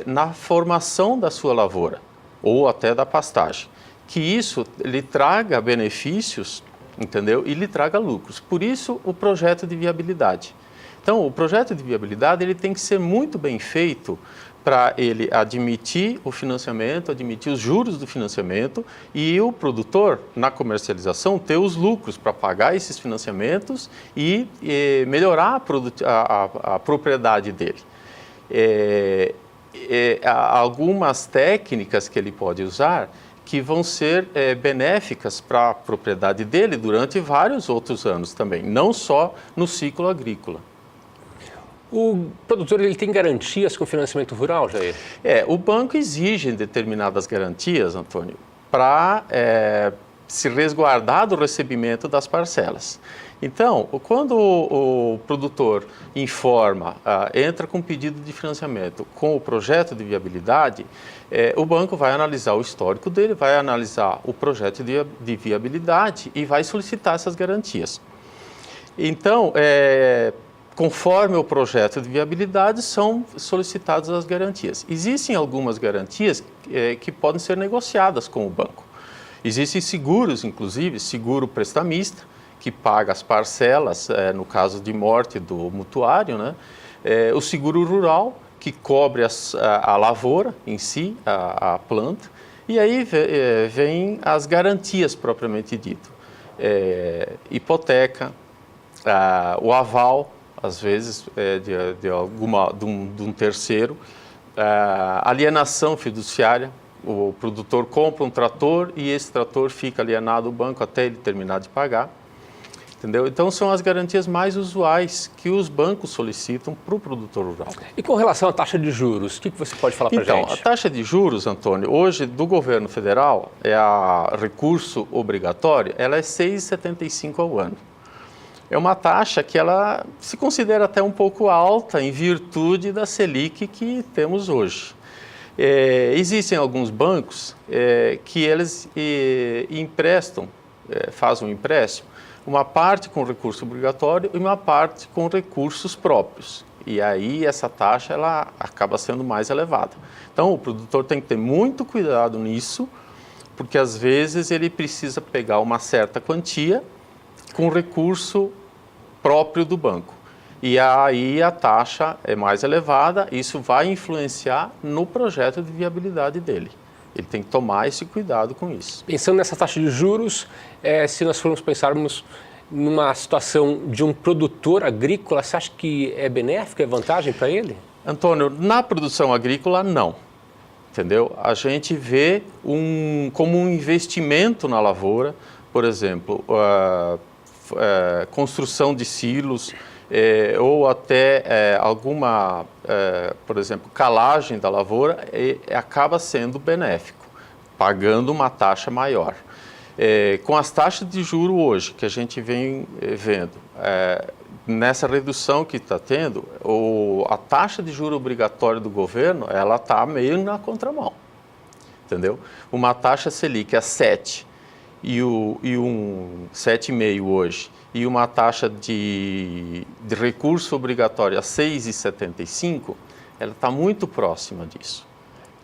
Speaker 17: na formação da sua lavoura ou até da pastagem, que isso lhe traga benefícios, entendeu? E lhe traga lucros. Por isso, o projeto de viabilidade. Então, o projeto de viabilidade ele tem que ser muito bem feito para ele admitir o financiamento, admitir os juros do financiamento e o produtor, na comercialização, ter os lucros para pagar esses financiamentos e melhorar a propriedade dele. Algumas técnicas que ele pode usar que vão ser benéficas para a propriedade dele durante vários outros anos também, não só no ciclo agrícola.
Speaker 2: O produtor ele tem garantias com o financiamento rural, Jair?
Speaker 17: O banco exige determinadas garantias, Antônio, para se resguardar do recebimento das parcelas. Então, quando o produtor informa, entra com pedido de financiamento com o projeto de viabilidade, o banco vai analisar o histórico dele, vai analisar o projeto de viabilidade e vai solicitar essas garantias. Então, conforme o projeto de viabilidade, são solicitadas as garantias. Existem algumas garantias que podem ser negociadas com o banco. Existem seguros, inclusive, seguro prestamista, que paga as parcelas, no caso de morte do mutuário, né? O seguro rural, que cobre a lavoura em si, a planta, e aí vem as garantias propriamente dito. Hipoteca, o aval, às vezes, de um terceiro, alienação fiduciária. O produtor compra um trator e esse trator fica alienado ao banco até ele terminar de pagar. Entendeu? Então, são as garantias mais usuais que os bancos solicitam para o produtor rural.
Speaker 2: E com relação à taxa de juros, o que você pode falar para a gente?
Speaker 17: Então, a taxa de juros, Antônio, hoje do governo federal, a recurso obrigatório, ela é 6,75 ao ano. É uma taxa que ela se considera até um pouco alta em virtude da Selic que temos hoje. Existem alguns bancos que eles emprestam, fazem um empréstimo, uma parte com recurso obrigatório e uma parte com recursos próprios. E aí essa taxa ela acaba sendo mais elevada. Então o produtor tem que ter muito cuidado nisso, porque às vezes ele precisa pegar uma certa quantia com recurso próprio do banco. E aí a taxa é mais elevada, isso vai influenciar no projeto de viabilidade dele. Ele tem que tomar esse cuidado com isso.
Speaker 2: Pensando nessa taxa de juros, se nós formos pensarmos numa situação de um produtor agrícola, você acha que é benéfico, é vantagem para ele?
Speaker 17: Antônio, na produção agrícola, não. Entendeu? A gente vê como um investimento na lavoura, por exemplo, construção de silos, ou até alguma, por exemplo, calagem da lavoura, acaba sendo benéfico, pagando uma taxa maior. Com as taxas de juros hoje, que a gente vem vendo, nessa redução que está tendo, a taxa de juros obrigatória do governo, ela está meio na contramão, entendeu? Uma taxa Selic a 7 e um 7,5 hoje, e uma taxa de recurso obrigatório a 6,75, ela está muito próxima disso.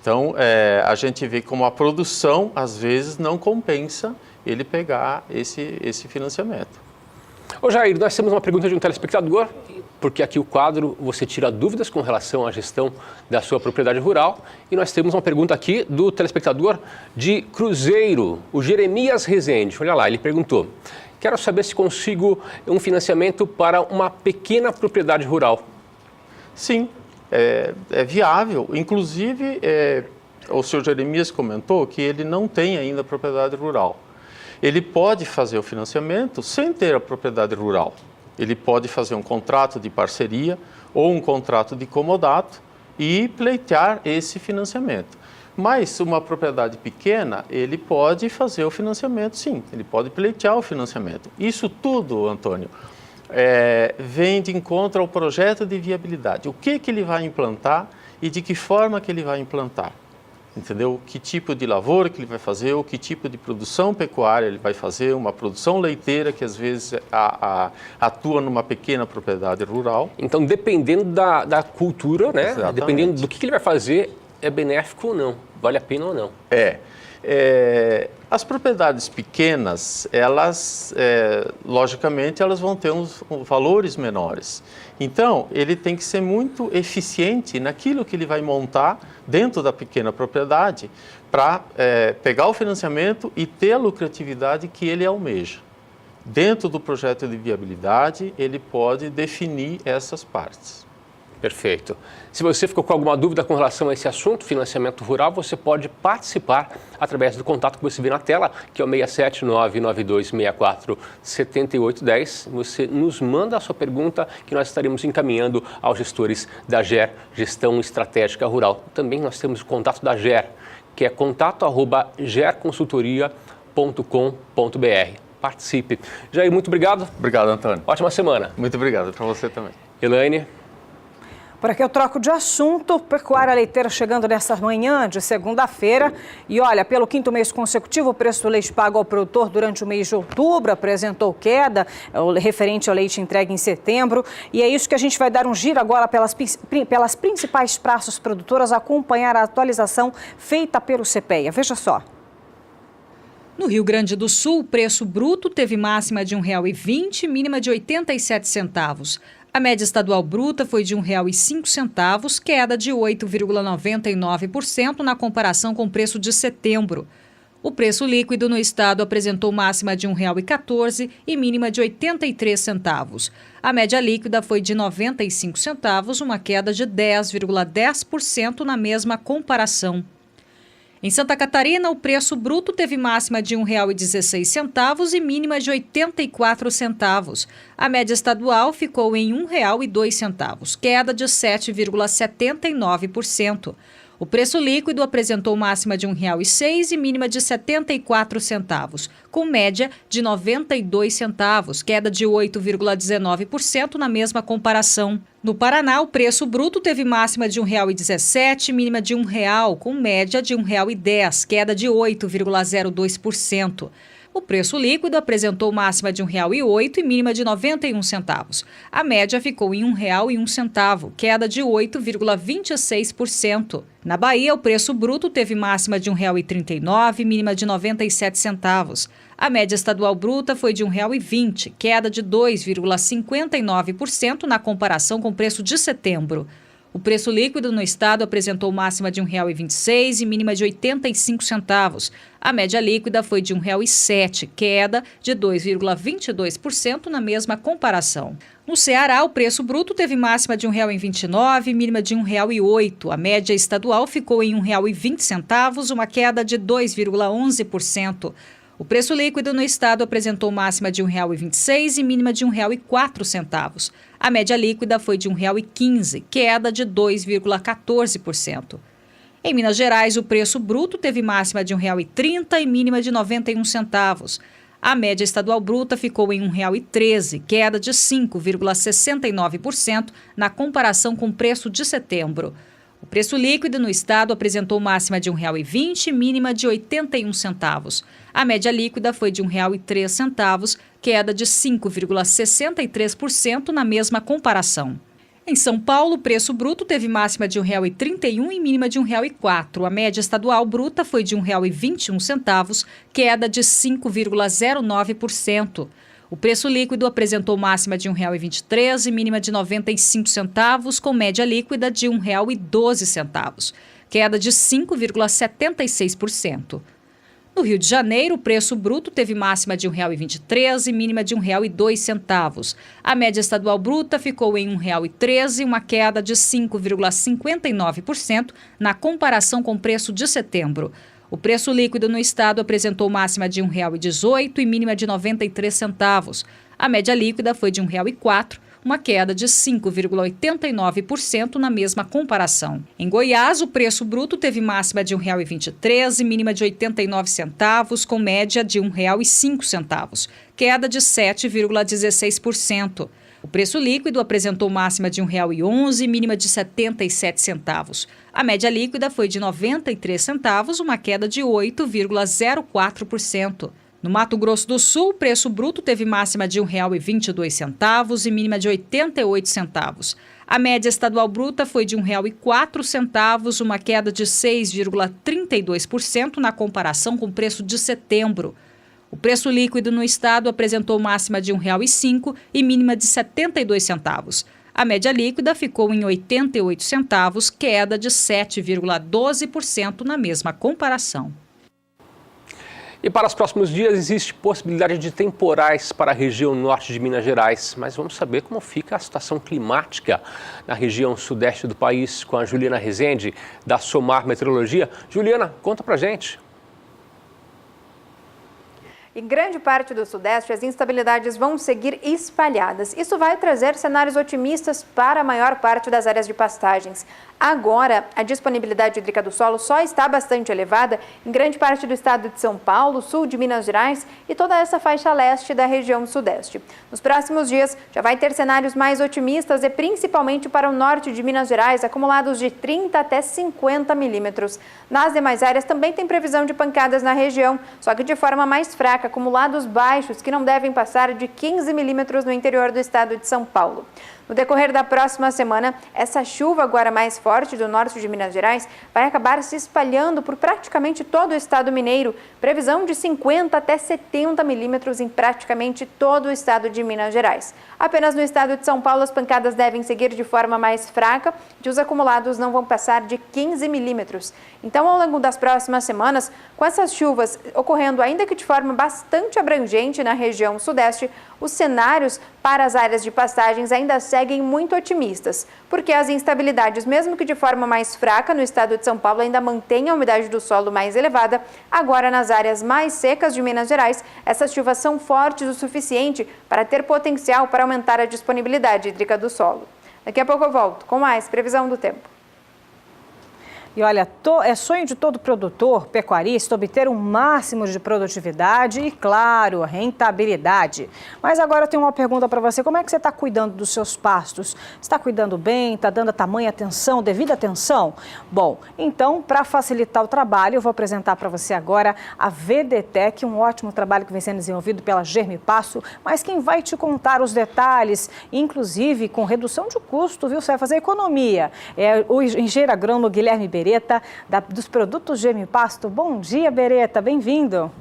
Speaker 17: Então, a gente vê como a produção, às vezes, não compensa ele pegar esse financiamento.
Speaker 2: Ô Jair, nós temos uma pergunta de um telespectador, porque aqui o quadro você tira dúvidas com relação à gestão da sua propriedade rural. E nós temos uma pergunta aqui do telespectador de Cruzeiro, o Jeremias Rezende. Olha lá, ele perguntou: quero saber se consigo um financiamento para uma pequena propriedade rural.
Speaker 17: Sim, é viável. Inclusive, o senhor Jeremias comentou que ele não tem ainda propriedade rural. Ele pode fazer o financiamento sem ter a propriedade rural. Ele pode fazer um contrato de parceria ou um contrato de comodato e pleitear esse financiamento. Mas uma propriedade pequena, ele pode fazer o financiamento, sim. Ele pode pleitear o financiamento. Isso tudo, Antônio, vem de encontro ao projeto de viabilidade. O que ele vai implantar e de que forma que ele vai implantar. Entendeu? Que tipo de lavoura que ele vai fazer, ou que tipo de produção pecuária ele vai fazer, uma produção leiteira que às vezes atua numa pequena propriedade rural.
Speaker 2: Então, dependendo da cultura, né?
Speaker 17: Exatamente.
Speaker 2: Dependendo do que ele vai fazer, é benéfico ou não, vale a pena ou não.
Speaker 17: As propriedades pequenas, elas, logicamente, elas vão ter uns valores menores. Então, ele tem que ser muito eficiente naquilo que ele vai montar dentro da pequena propriedade para pegar o financiamento e ter a lucratividade que ele almeja. Dentro do projeto de viabilidade, ele pode definir essas partes.
Speaker 2: Perfeito. Se você ficou com alguma dúvida com relação a esse assunto, financiamento rural, você pode participar através do contato que você vê na tela, que é o 67992647810. Você nos manda a sua pergunta, que nós estaremos encaminhando aos gestores da GER, Gestão Estratégica Rural. Também nós temos o contato da GER, que é contato@gerconsultoria.com.br. Participe. Jair, muito obrigado.
Speaker 17: Obrigado, Antônio.
Speaker 2: Ótima semana.
Speaker 17: Muito obrigado para você também.
Speaker 2: Elaine.
Speaker 1: Por aqui eu troco de assunto. Pecuária leiteira chegando nessa manhã de segunda-feira. E olha, pelo 5º mês consecutivo, o preço do leite pago ao produtor durante o mês de outubro apresentou queda, referente ao leite entregue em setembro. E é isso que a gente vai dar um giro agora pelas principais praças produtoras, acompanhar a atualização feita pelo CPEA. Veja só.
Speaker 18: No Rio Grande do Sul, o preço bruto teve máxima de R$ 1,20, mínima de 87 centavos. A média estadual bruta foi de R$ 1,05, queda de 8,99% na comparação com o preço de setembro. O preço líquido no estado apresentou máxima de R$ 1,14 e mínima de 83 centavos. A média líquida foi de 95 centavos, uma queda de 10,10% na mesma comparação. Em Santa Catarina, o preço bruto teve máxima de R$ 1,16 e mínima de 84 centavos. A média estadual ficou em R$ 1,02, queda de 7,79%. O preço líquido apresentou máxima de R$ 1,06 e mínima de 74 centavos, com média de 92 centavos, queda de 8,19% na mesma comparação. No Paraná, o preço bruto teve máxima de R$ 1,17 e mínima de R$ 1, com média de R$ 1,10, queda de 8,02%. O preço líquido apresentou máxima de R$ 1,08 e mínima de 91 centavos. A média ficou em R$ 1,01, queda de 8,26%. Na Bahia, o preço bruto teve máxima de R$ 1,39 e mínima de 97 centavos. A média estadual bruta foi de R$ 1,20, queda de 2,59% na comparação com o preço de setembro. O preço líquido no estado apresentou máxima de R$ 1,26 e mínima de 85 centavos. A média líquida foi de R$ 1,07, queda de 2,22% na mesma comparação. No Ceará, o preço bruto teve máxima de R$ 1,29 e mínima de R$ 1,08. A média estadual ficou em R$ 1,20, uma queda de 2,11%. O preço líquido no estado apresentou máxima de R$ 1,26 e mínima de R$ 1,04. A média líquida foi de R$ 1,15, queda de 2,14%. Em Minas Gerais, o preço bruto teve máxima de R$ 1,30 e mínima de 91 centavos. A média estadual bruta ficou em R$ 1,13, queda de 5,69% na comparação com o preço de setembro. O preço líquido no estado apresentou máxima de R$ 1,20 e mínima de 81 centavos. A média líquida foi de R$ 1,03, queda de 5,63% na mesma comparação. Em São Paulo, o preço bruto teve máxima de R$ 1,31 e mínima de R$ 1,04. A média estadual bruta foi de R$ 1,21, queda de 5,09%. O preço líquido apresentou máxima de R$ 1,23 e mínima de 95 centavos, com média líquida de R$ 1,12, queda de 5,76%. No Rio de Janeiro, o preço bruto teve máxima de R$ 1,23 e mínima de R$ 1,02. A média estadual bruta ficou em R$ 1,13, uma queda de 5,59% na comparação com o preço de setembro. O preço líquido no estado apresentou máxima de R$ 1,18 e mínima de 93 centavos. A média líquida foi de R$ 1,04, uma queda de 5,89% na mesma comparação. Em Goiás, o preço bruto teve máxima de R$ 1,23 e mínima de 89 centavos, com média de R$ 1,05, queda de 7,16%. O preço líquido apresentou máxima de R$ 1,11 e mínima de 77 centavos. A média líquida foi de 93 centavos, uma queda de 8,04%. No Mato Grosso do Sul, o preço bruto teve máxima de R$ 1,22 e mínima de 88 centavos. A média estadual bruta foi de R$ 1,04, uma queda de 6,32% na comparação com o preço de setembro. O preço líquido no estado apresentou máxima de R$ 1,05 e mínima de 72 centavos. A média líquida ficou em 88 centavos, queda de 7,12% na mesma comparação.
Speaker 2: E para os próximos dias existe possibilidade de temporais para a região norte de Minas Gerais. Mas vamos saber como fica a situação climática na região sudeste do país com a Juliana Rezende, da Somar Meteorologia. Juliana, conta pra gente.
Speaker 6: Em grande parte do Sudeste, as instabilidades vão seguir espalhadas. Isso vai trazer cenários otimistas para a maior parte das áreas de pastagens. Agora, a disponibilidade hídrica do solo só está bastante elevada em grande parte do estado de São Paulo, sul de Minas Gerais e toda essa faixa leste da região sudeste. Nos próximos dias, já vai ter cenários mais otimistas e principalmente para o norte de Minas Gerais, acumulados de 30 até 50 milímetros. Nas demais áreas também tem previsão de pancadas na região, só que de forma mais fraca, acumulados baixos que não devem passar de 15 milímetros no interior do estado de São Paulo. No decorrer da próxima semana, essa chuva agora mais forte do norte de Minas Gerais vai acabar se espalhando por praticamente todo o estado mineiro. Previsão de 50 até 70 milímetros em praticamente todo o estado de Minas Gerais. Apenas no estado de São Paulo as pancadas devem seguir de forma mais fraca e os acumulados não vão passar de 15 milímetros. Então, ao longo das próximas semanas, com essas chuvas ocorrendo ainda que de forma bastante abrangente na região sudeste, os cenários para as áreas de pastagens ainda seguem muito otimistas, porque as instabilidades, mesmo que de forma mais fraca no estado de São Paulo, ainda mantêm a umidade do solo mais elevada. Agora, nas áreas mais secas de Minas Gerais, essas chuvas são fortes o suficiente para ter potencial para aumentar a disponibilidade hídrica do solo. Daqui a pouco eu volto com mais previsão do tempo.
Speaker 1: E olha, é sonho de todo produtor, pecuarista, obter um máximo de produtividade e, claro, rentabilidade. Mas agora eu tenho uma pergunta para você. Como é que você está cuidando dos seus pastos? Está cuidando bem? Está dando a tamanha atenção, devida atenção? Bom, então, para facilitar o trabalho, eu vou apresentar para você agora a VDTEC, um ótimo trabalho que vem sendo desenvolvido pela Germipasto, mas quem vai te contar os detalhes, inclusive com redução de custo, viu? Você vai fazer economia. É o engenheiro agrônomo Guilherme Beretta, dos produtos Germipasto. Bom dia, Beretta, bem-vindo.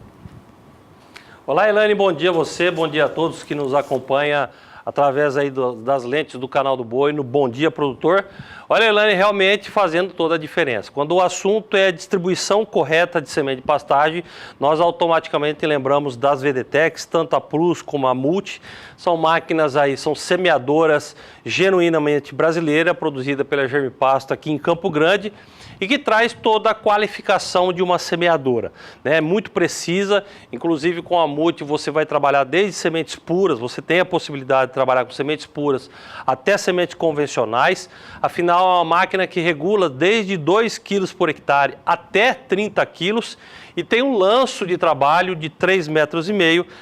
Speaker 19: Olá, Elaine, bom dia a você, bom dia a todos que nos acompanham através aí das lentes do canal do Boi, no Bom Dia Produtor. Olha, Elaine, realmente fazendo toda a diferença. Quando o assunto é a distribuição correta de semente de pastagem, nós automaticamente lembramos das VDTECs, tanto a Plus como a Multi. São máquinas aí, são semeadoras genuinamente brasileiras, produzidas pela Germipasto aqui em Campo Grande, e que traz toda a qualificação de uma semeadora, né? Muito precisa, inclusive com a Multi você vai trabalhar desde sementes puras, você tem a possibilidade de trabalhar com sementes puras até sementes convencionais. Afinal, é uma máquina que regula desde 2 quilos por hectare até 30 quilos e tem um lanço de trabalho de 3,5 metros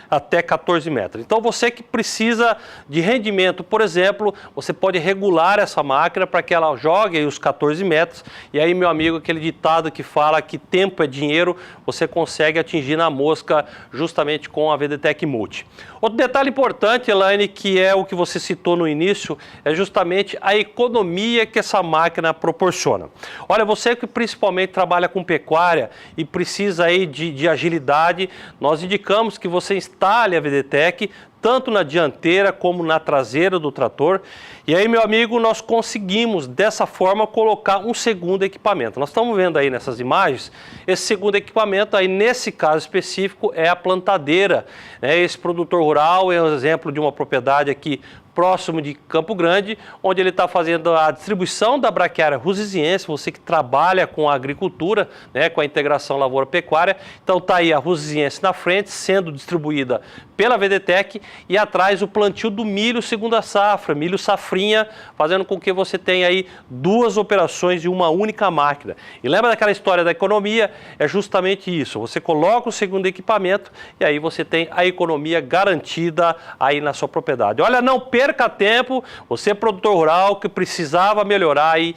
Speaker 19: até 14 metros. Então você que precisa de rendimento, por exemplo, você pode regular essa máquina para que ela jogue aí os 14 metros e aí, meu amigo, aquele ditado que fala que tempo é dinheiro, você consegue atingir na mosca justamente com a VDTEC Multi. Outro detalhe importante, Elaine, que é o que você citou no início, é justamente a economia que essa máquina proporciona. Olha, você que principalmente trabalha com pecuária e precisa aí de agilidade, nós indicamos que você instale a VDTEC tanto na dianteira como na traseira do trator. E aí, meu amigo, nós conseguimos dessa forma colocar um segundo equipamento. Nós estamos vendo aí nessas imagens, esse segundo equipamento aí nesse caso específico é a plantadeira. Esse produtor rural é um exemplo de uma propriedade aqui próximo de Campo Grande, onde ele está fazendo a distribuição da braquiária rusiziense, você que trabalha com a agricultura, com a integração lavoura-pecuária. Então está aí a rusiziense na frente, sendo distribuída pela VDTEC, e atrás o plantio do milho segunda safra, milho safrinha, fazendo com que você tenha aí 2 operações de uma única máquina. E lembra daquela história da economia? É justamente isso, você coloca o segundo equipamento e aí você tem a economia garantida aí na sua propriedade. Olha, não perca tempo, você produtor rural que precisava melhorar aí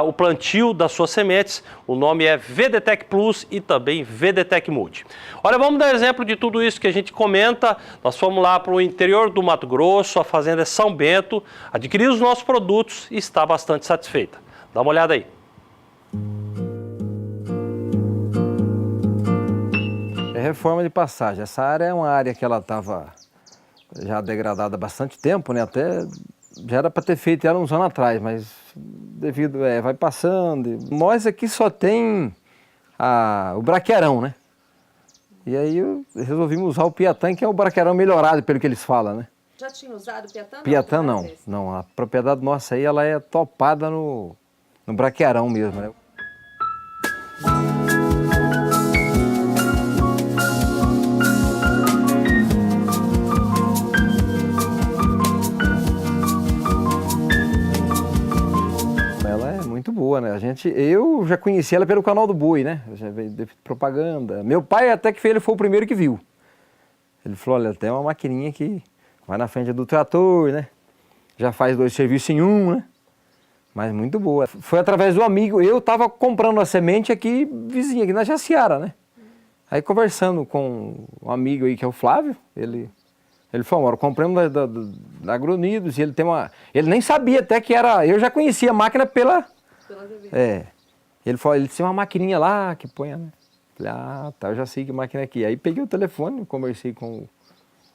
Speaker 19: o plantio das suas sementes, o nome é VDTEC Plus e também VDTEC Multi. Olha, vamos dar exemplo de tudo isso que a gente comenta. Nós fomos lá para o interior do Mato Grosso, a fazenda é São Bento, adquirir os nossos produtos e está bastante satisfeita. Dá uma olhada aí.
Speaker 20: É reforma de passagem. Essa área é uma área que ela estava já degradada há bastante tempo, né? Até já era para ter feito ela uns anos atrás, mas devido, vai passando. Nós aqui só tem o braqueirão, né? E aí resolvimos usar o Piatã, que é o braqueirão melhorado, pelo que eles falam, né?
Speaker 21: Já tinha usado o Piatã?
Speaker 20: Piatã não, não. A propriedade nossa aí, ela é topada no braqueirão mesmo, né? Muito boa, né? Eu já conheci ela pelo canal do Boi, né? Eu já vi propaganda. Meu pai até que ele foi o primeiro que viu. Ele falou, olha, tem uma maquininha que vai na frente do trator, né? Já faz 2 serviços em um, né? Mas muito boa. Foi através do amigo, eu estava comprando a semente aqui, vizinha, aqui na Jaciara, né? Aí conversando com um amigo aí que é o Flávio, ele falou, eu compramos da Agronidos e ele tem uma... Ele nem sabia até que era... Eu já conhecia a máquina pela TV. Ele falou, ele tinha uma maquininha lá que põe, né? Falei, tá, eu já sei que máquina é aqui. Aí peguei o telefone, conversei com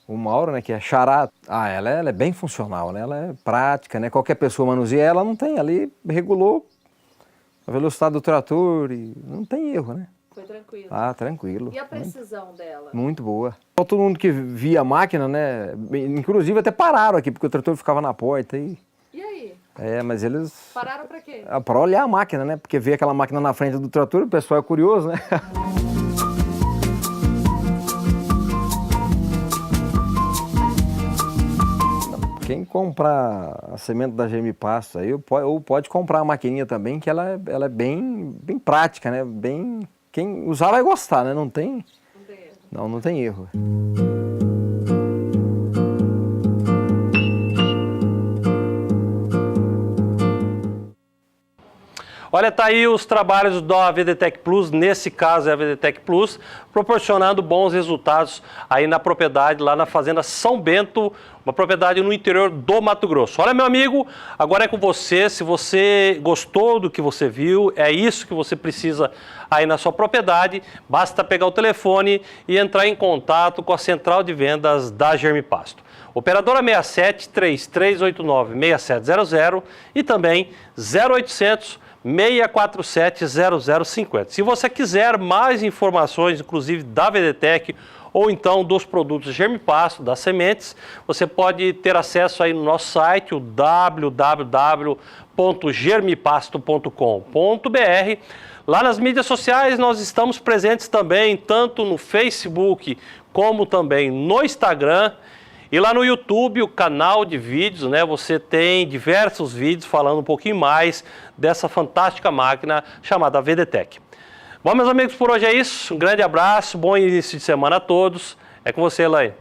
Speaker 20: o Mauro, né, que é xará. Ela é bem funcional, né? Ela é prática, né? Qualquer pessoa manuseia ela, não tem. Ali regulou a velocidade do trator e não tem erro, né?
Speaker 21: Foi tranquilo.
Speaker 20: Tranquilo.
Speaker 21: E a precisão dela?
Speaker 20: Muito boa. Todo mundo que via a máquina, né? Inclusive até pararam aqui, porque o trator ficava na porta e
Speaker 21: aí?
Speaker 20: Mas eles...
Speaker 21: Pararam para quê?
Speaker 20: Para olhar a máquina, né? Porque ver aquela máquina na frente do trator, o pessoal é curioso, né? Quem comprar a semente da GM Pasto aí, ou pode comprar a maquininha também, que ela é bem prática, né? Quem usar vai gostar, né? Não tem erro. Não tem erro.
Speaker 19: Olha, tá aí os trabalhos da VDTEC Plus, nesse caso é a VDTEC Plus, proporcionando bons resultados aí na propriedade, lá na fazenda São Bento, uma propriedade no interior do Mato Grosso. Olha, meu amigo, agora é com você. Se você gostou do que você viu, é isso que você precisa aí na sua propriedade, basta pegar o telefone e entrar em contato com a central de vendas da Germi Pasto. Operadora 67 3389 6700 e também 0800 647 0050. Se você quiser mais informações, inclusive da VDTEC ou então dos produtos Germi Pasto, das sementes, você pode ter acesso aí no nosso site, o www.germipasto.com.br. Lá nas mídias sociais nós estamos presentes também, tanto no Facebook como também no Instagram. E lá no YouTube, o canal de vídeos, né, você tem diversos vídeos falando um pouquinho mais dessa fantástica máquina chamada VDTEC. Bom, meus amigos, por hoje é isso. Um grande abraço, bom início de semana a todos. É com você, Elaine.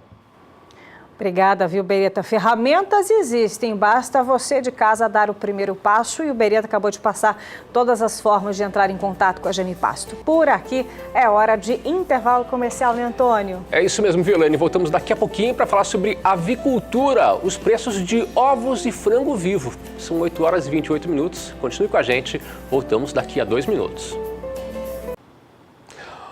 Speaker 1: Obrigada, viu, Beretta? Ferramentas existem, basta você de casa dar o primeiro passo e o Beretta acabou de passar todas as formas de entrar em contato com a Gemipasto. Por aqui é hora de intervalo comercial, né, Antônio?
Speaker 2: É isso mesmo, viu, Elaine? Voltamos daqui a pouquinho para falar sobre avicultura, os preços de ovos e frango vivo. São 8 horas e 28 minutos. Continue com a gente, voltamos daqui a 2 minutos.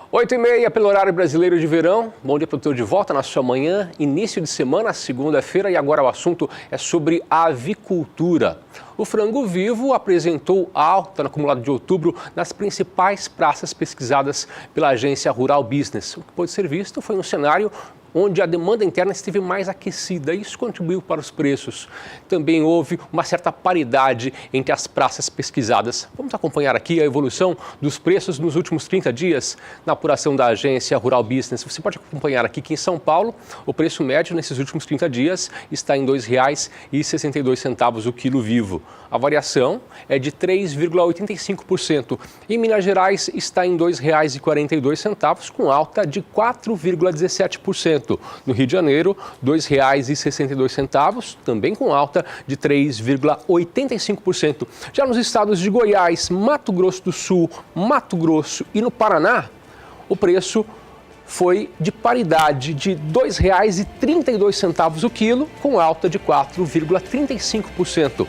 Speaker 2: 8h30 pelo horário brasileiro de verão. Bom dia, produtor, de volta na sua manhã, início de semana, segunda-feira, e agora o assunto é sobre a avicultura. O frango vivo apresentou alta no acumulado de outubro nas principais praças pesquisadas pela agência Rural Business. O que pôde ser visto foi um cenário onde a demanda interna esteve mais aquecida e isso contribuiu para os preços. Também houve uma certa paridade entre as praças pesquisadas. Vamos acompanhar aqui a evolução dos preços nos últimos 30 dias na apuração da agência Rural Business. Você pode acompanhar aqui que em São Paulo o preço médio nesses últimos 30 dias está em R$ 2,62 o quilo vivo. A variação é de 3,85%. Em Minas Gerais está em R$ 2,42 com alta de 4,17%. No Rio de Janeiro, R$ 2,62, também com alta de 3,85%. Já nos estados de Goiás, Mato Grosso do Sul, Mato Grosso e no Paraná, o preço foi de paridade de R$ 2,32 o quilo, com alta de 4,35%.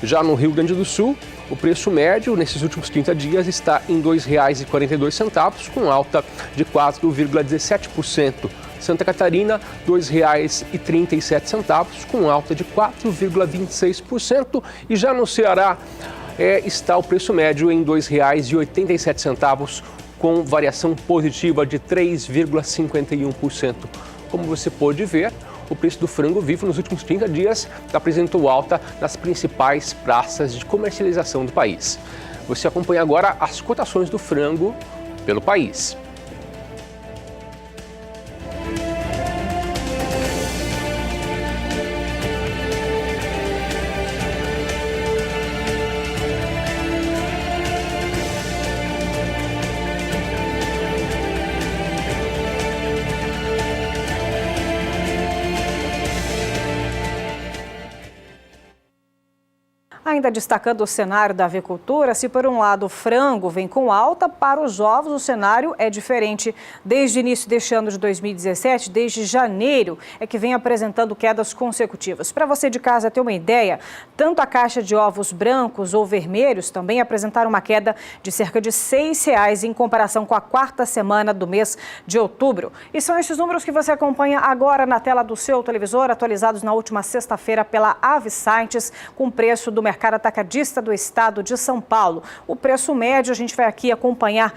Speaker 2: Já no Rio Grande do Sul, o preço médio nesses últimos 30 dias está em R$ 2,42, com alta de 4,17%. Santa Catarina, R$ 2,37, com alta de 4,26%. E já no Ceará está o preço médio em R$ 2,87, com variação positiva de 3,51%. Como você pôde ver, o preço do frango vivo nos últimos 30 dias apresentou alta nas principais praças de comercialização do país. Você acompanha agora as cotações do frango pelo país.
Speaker 1: Ainda destacando o cenário da avicultura, se por um lado o frango vem com alta, para os ovos o cenário é diferente. Desde o início deste ano de 2017, desde janeiro, é que vem apresentando quedas consecutivas. Para você de casa ter uma ideia, tanto a caixa de ovos brancos ou vermelhos também apresentaram uma queda de cerca de R$ 6,00 em comparação com a quarta semana do mês de outubro. E são esses números que você acompanha agora na tela do seu televisor, atualizados na última sexta-feira pela Avissites, com preço do mercado atacadista do estado de São Paulo. O preço médio a gente vai aqui acompanhar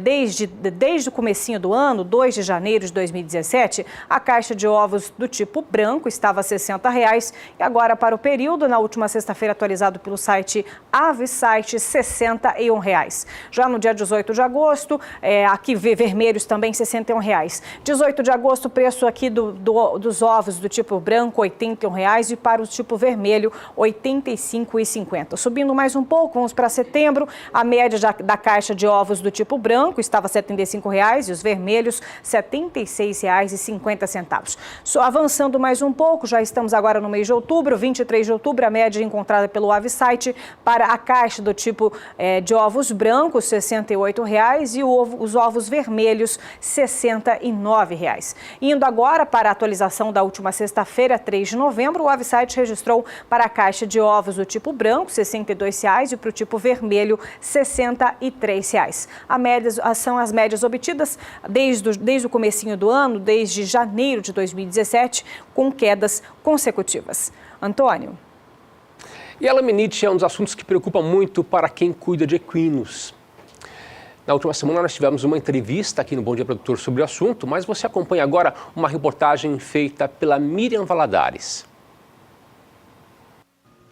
Speaker 1: desde o comecinho do ano, 2 de janeiro de 2017, a caixa de ovos do tipo branco estava R$ 60,00 e agora para o período, na última sexta-feira atualizado pelo site Avissites, R$ 61,00. Já no dia 18 de agosto, aqui vermelhos também R$ 61,00. 18 de agosto, o preço aqui dos ovos do tipo branco, R$ 81,00 e para o tipo vermelho, R$ 85,50. Subindo mais um pouco, vamos para setembro, a média da caixa de ovos do tipo branco estava R$ 75,00 e os vermelhos R$ 76,50. Avançando mais um pouco, já estamos agora no mês de outubro, 23 de outubro, a média encontrada pelo Avissites para a caixa do tipo de ovos brancos, R$ 68,00 e os ovos vermelhos, R$ 69,00. Indo agora para a atualização da última sexta-feira, 3 de novembro, o Avissites registrou para a caixa de ovos do tipo branco, R$ 62,00 e para o tipo vermelho, R$ 63,00. São as médias obtidas desde o comecinho do ano, desde janeiro de 2017, com quedas consecutivas. Antônio.
Speaker 2: E a laminite é um dos assuntos que preocupa muito para quem cuida de equinos. Na última semana nós tivemos uma entrevista aqui no Bom Dia Produtor sobre o assunto, mas você acompanha agora uma reportagem feita pela Miriam Valadares.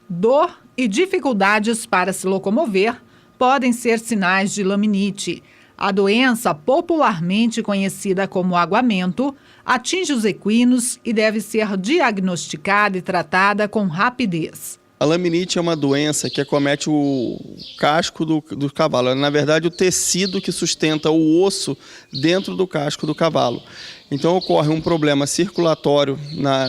Speaker 3: Dor e dificuldades para se locomover podem ser sinais de laminite. A doença, popularmente conhecida como aguamento, atinge os equinos e deve ser diagnosticada e tratada com rapidez.
Speaker 4: A laminite é uma doença que acomete o casco do cavalo. Na verdade, o tecido que sustenta o osso dentro do casco do cavalo. Então ocorre um problema circulatório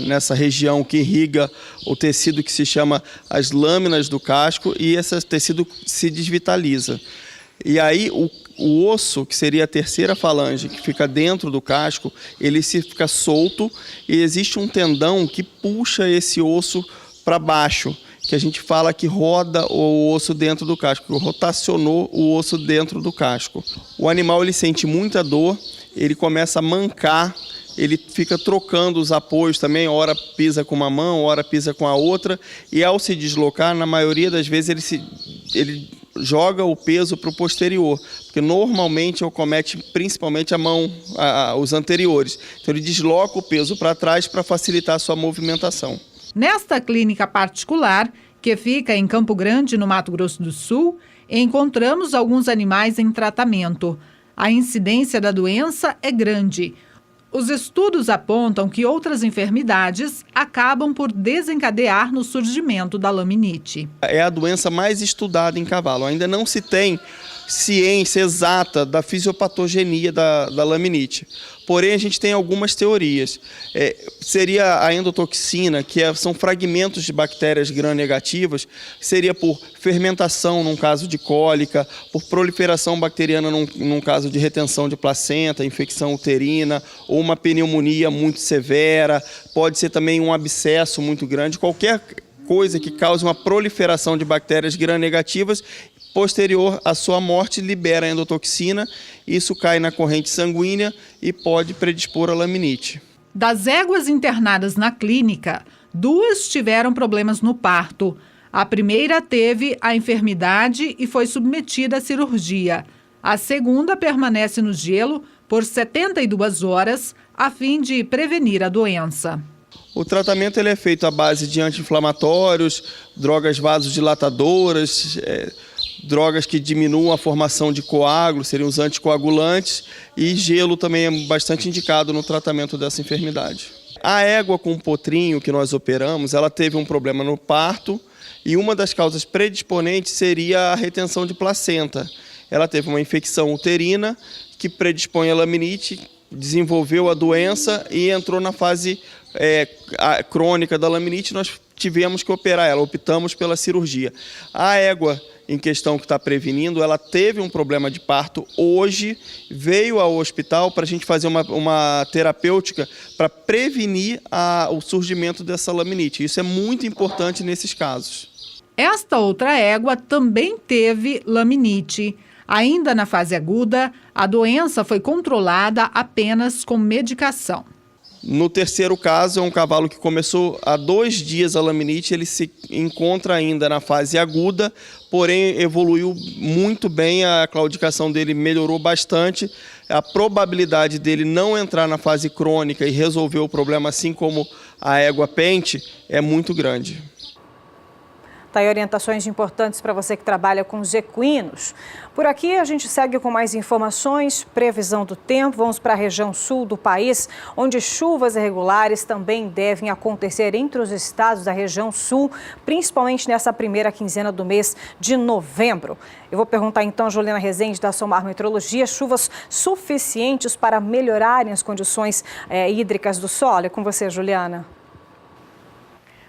Speaker 4: nessa região que irriga o tecido que se chama as lâminas do casco, e esse tecido se desvitaliza. E aí o osso, que seria a terceira falange, que fica dentro do casco, ele fica solto e existe um tendão que puxa esse osso para baixo, que a gente fala que roda o osso dentro do casco, que rotacionou o osso dentro do casco. O animal ele sente muita dor, ele começa a mancar, ele fica trocando os apoios também, ora pisa com uma mão, ora pisa com a outra, e ao se deslocar, na maioria das vezes ele joga o peso para o posterior, porque normalmente acomete principalmente a mão, os anteriores. Então ele desloca o peso para trás para facilitar a sua movimentação.
Speaker 3: Nesta clínica particular, que fica em Campo Grande, no Mato Grosso do Sul, encontramos alguns animais em tratamento. A incidência da doença é grande. Os estudos apontam que outras enfermidades acabam por desencadear no surgimento da laminite.
Speaker 4: É a doença mais estudada em cavalo. Ainda não se tem ciência exata da fisiopatogenia da laminite. Porém, a gente tem algumas teorias. Seria a endotoxina, que são fragmentos de bactérias gram-negativas, seria por fermentação num caso de cólica, por proliferação bacteriana num caso de retenção de placenta, infecção uterina, ou uma pneumonia muito severa, pode ser também um abscesso muito grande, qualquer coisa que cause uma proliferação de bactérias gram-negativas. Posterior à sua morte, libera a endotoxina, isso cai na corrente sanguínea e pode predispor a laminite.
Speaker 3: Das éguas internadas na clínica, 2 tiveram problemas no parto. A primeira teve a enfermidade e foi submetida à cirurgia. A segunda permanece no gelo por 72 horas, a fim de prevenir a doença.
Speaker 4: O tratamento ele é feito à base de anti-inflamatórios, drogas vasodilatadoras, drogas que diminuam a formação de coágulos, seriam os anticoagulantes, e gelo também é bastante indicado no tratamento dessa enfermidade. A égua com potrinho que nós operamos, ela teve um problema no parto, e uma das causas predisponentes seria a retenção de placenta. Ela teve uma infecção uterina que predispõe a laminite, desenvolveu a doença e entrou na fase crônica da laminite. Nós tivemos que operar ela, optamos pela cirurgia. A égua em questão que está prevenindo, ela teve um problema de parto hoje, veio ao hospital para a gente fazer uma terapêutica para prevenir o surgimento dessa laminite. Isso é muito importante nesses casos.
Speaker 3: Esta outra égua também teve laminite. Ainda na fase aguda, a doença foi controlada apenas com medicação.
Speaker 4: No terceiro caso, é um cavalo que começou há 2 dias a laminite, ele se encontra ainda na fase aguda, porém evoluiu muito bem, a claudicação dele melhorou bastante, a probabilidade dele não entrar na fase crônica e resolver o problema, assim como a égua pente, é muito grande.
Speaker 1: Tá aí orientações importantes para você que trabalha com os equinos. Por aqui a gente segue com mais informações, previsão do tempo. Vamos para a região sul do país, onde chuvas irregulares também devem acontecer entre os estados da região sul, principalmente nessa primeira quinzena do mês de novembro. Eu vou perguntar então a Juliana Rezende, da Somar Meteorologia, chuvas suficientes para melhorarem as condições hídricas do solo? É com você, Juliana.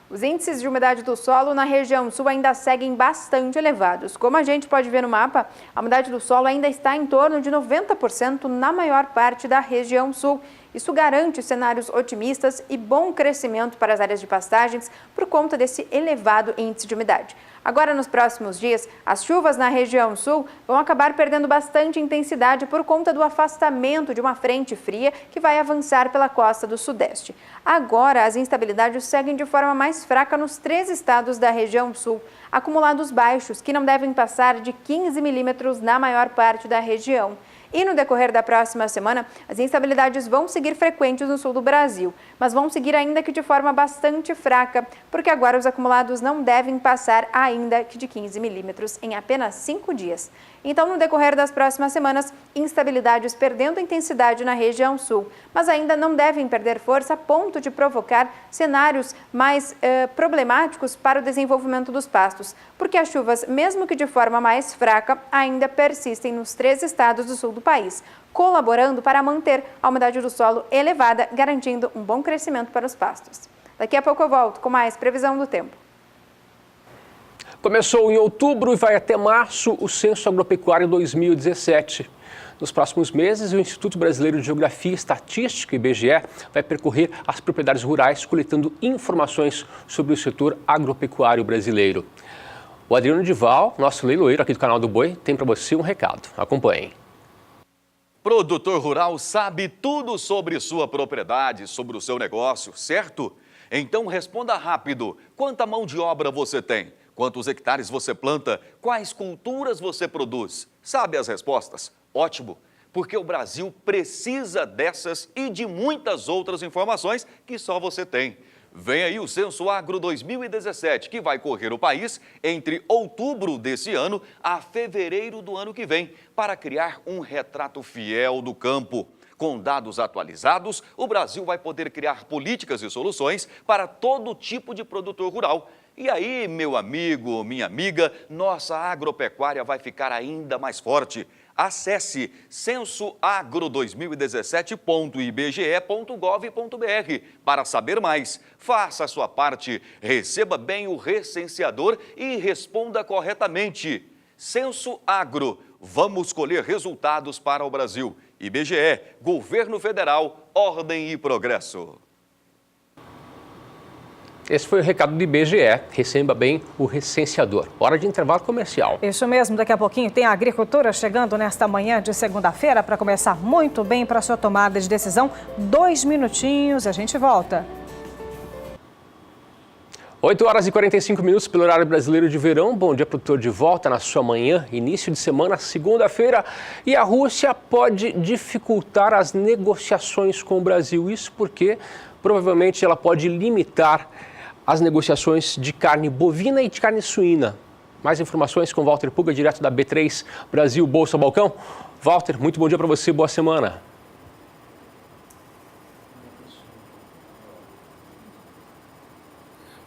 Speaker 6: Os índices de umidade do solo na região sul ainda seguem bastante elevados. Como a gente pode ver no mapa, a umidade do solo ainda está em torno de 90% na maior parte da região sul. Isso garante cenários otimistas e bom crescimento para as áreas de pastagens por conta desse elevado índice de umidade. Agora, nos próximos dias, as chuvas na região sul vão acabar perdendo bastante intensidade por conta do afastamento de uma frente fria que vai avançar pela costa do sudeste. Agora, as instabilidades seguem de forma mais fraca nos 3 estados da região sul, acumulados baixos que não devem passar de 15 milímetros na maior parte da região. E no decorrer da próxima semana, as instabilidades vão seguir frequentes no sul do Brasil, mas vão seguir ainda que de forma bastante fraca, porque agora os acumulados não devem passar ainda ainda que de 15 milímetros em apenas 5 dias. Então, no decorrer das próximas semanas, instabilidades perdendo intensidade na região sul, mas ainda não devem perder força a ponto de provocar cenários mais problemáticos para o desenvolvimento dos pastos, porque as chuvas, mesmo que de forma mais fraca, ainda persistem nos 3 estados do sul do país, colaborando para manter a umidade do solo elevada, garantindo um bom crescimento para os pastos. Daqui a pouco eu volto com mais previsão do tempo.
Speaker 2: Começou em outubro e vai até março o Censo Agropecuário 2017. Nos próximos meses, o Instituto Brasileiro de Geografia e Estatística, IBGE, vai percorrer as propriedades rurais coletando informações sobre o setor agropecuário brasileiro. O Adriano Dival, nosso leiloeiro aqui do Canal do Boi, tem para você um recado. Acompanhem.
Speaker 5: Produtor rural sabe tudo sobre sua propriedade, sobre o seu negócio, certo? Então responda rápido. Quanta mão de obra você tem? Quantos hectares você planta? Quais culturas você produz? Sabe as respostas? Ótimo, porque o Brasil precisa dessas e de muitas outras informações que só você tem. Vem aí o Censo Agro 2017, que vai correr o país entre outubro desse ano a fevereiro do ano que vem, para criar um retrato fiel do campo. Com dados atualizados, o Brasil vai poder criar políticas e soluções para todo tipo de produtor rural. E aí, meu amigo, minha amiga, nossa agropecuária vai ficar ainda mais forte. Acesse censoagro2017.ibge.gov.br para saber mais. Faça a sua parte, receba bem o recenseador e responda corretamente. Censo Agro, vamos colher resultados para o Brasil. IBGE, Governo Federal, Ordem e Progresso.
Speaker 2: Esse foi o recado do IBGE. Receba bem o recenseador. Hora de intervalo comercial.
Speaker 1: Isso mesmo, daqui a pouquinho tem a agricultura chegando nesta manhã de segunda-feira para começar muito bem para a sua tomada de decisão. 2 minutinhos, a gente volta.
Speaker 2: 8h45 pelo horário brasileiro de verão. Bom dia, produtor, de volta na sua manhã, início de semana, segunda-feira. E a Rússia pode dificultar as negociações com o Brasil. Isso porque provavelmente ela pode limitar as negociações de carne bovina e de carne suína. Mais informações com Walter Puga, direto da B3 Brasil Bolsa Balcão. Walter, muito bom dia para você, boa semana.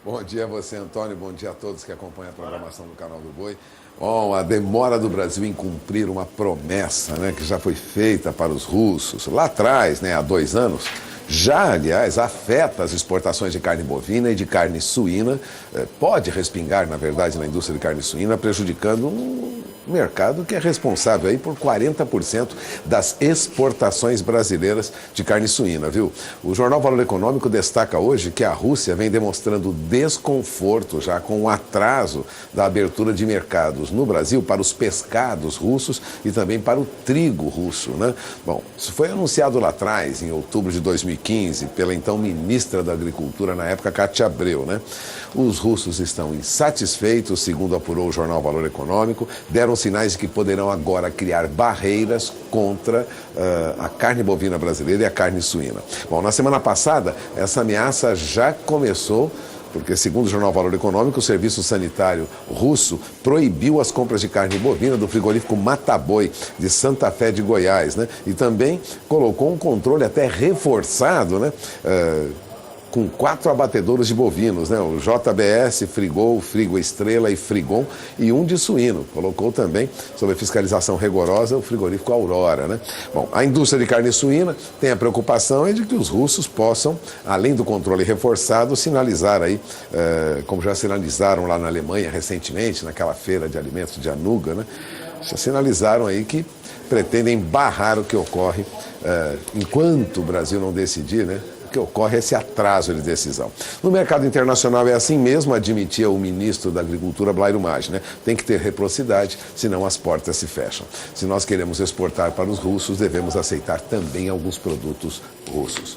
Speaker 22: Bom dia a você, Antônio, bom dia a todos que acompanham a programação do Canal do Boi. Bom, a demora do Brasil em cumprir uma promessa, né, que já foi feita para os russos lá atrás, né, há 2 anos, já, aliás, afeta as exportações de carne bovina e de carne suína, pode respingar, na verdade, na indústria de carne suína, prejudicando um mercado que é responsável aí por 40% das exportações brasileiras de carne suína, viu? O jornal Valor Econômico destaca hoje que a Rússia vem demonstrando desconforto já com o atraso da abertura de mercados no Brasil para os pescados russos e também para o trigo russo, né? Bom, isso foi anunciado lá atrás, em outubro de 2015, pela então ministra da Agricultura na época, Cátia Abreu, né? Os russos estão insatisfeitos, segundo apurou o jornal Valor Econômico, deram sinais de que poderão agora criar barreiras contra a carne bovina brasileira e a carne suína. Bom, na semana passada, essa ameaça já começou, porque, segundo o jornal Valor Econômico, o Serviço Sanitário Russo proibiu as compras de carne bovina do frigorífico Mataboi, de Santa Fé de Goiás, né? E também colocou um controle até reforçado, né? Com 4 abatedouros de bovinos, né? O JBS, Frigol, Frigo Estrela e Frigon, e um de suíno. Colocou também, sob a fiscalização rigorosa, o frigorífico Aurora, né? Bom, a indústria de carne suína tem a preocupação de que os russos possam, além do controle reforçado, sinalizar aí, como já sinalizaram lá na Alemanha recentemente, naquela feira de alimentos de Anuga, né? Já sinalizaram aí que pretendem barrar o que ocorre enquanto o Brasil não decidir, né? Que ocorre esse atraso de decisão. No mercado internacional é assim mesmo, admitia o ministro da Agricultura, Blairo Maggi, né? Tem que ter reciprocidade, senão as portas se fecham. Se nós queremos exportar para os russos, devemos aceitar também alguns produtos russos.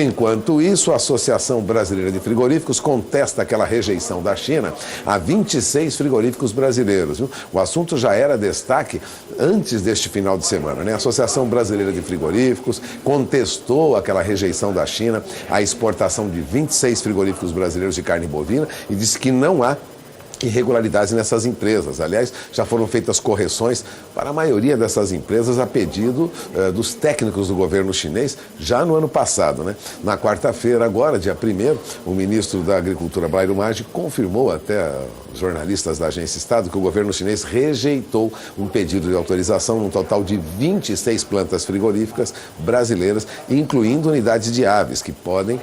Speaker 22: Enquanto isso, a Associação Brasileira de Frigoríficos contesta aquela rejeição da China a 26 frigoríficos brasileiros, viu? O assunto já era destaque antes deste final de semana, né? A Associação Brasileira de Frigoríficos contestou aquela rejeição da China a exportação de 26 frigoríficos brasileiros de carne bovina e disse que não há irregularidades nessas empresas. Aliás, já foram feitas correções para a maioria dessas empresas a pedido dos técnicos do governo chinês já no ano passado, né? Na quarta-feira, agora, dia 1º, o ministro da Agricultura, Blairo Maggi, confirmou até aos jornalistas da Agência Estado que o governo chinês rejeitou um pedido de autorização num total de 26 plantas frigoríficas brasileiras, incluindo unidades de aves que podem,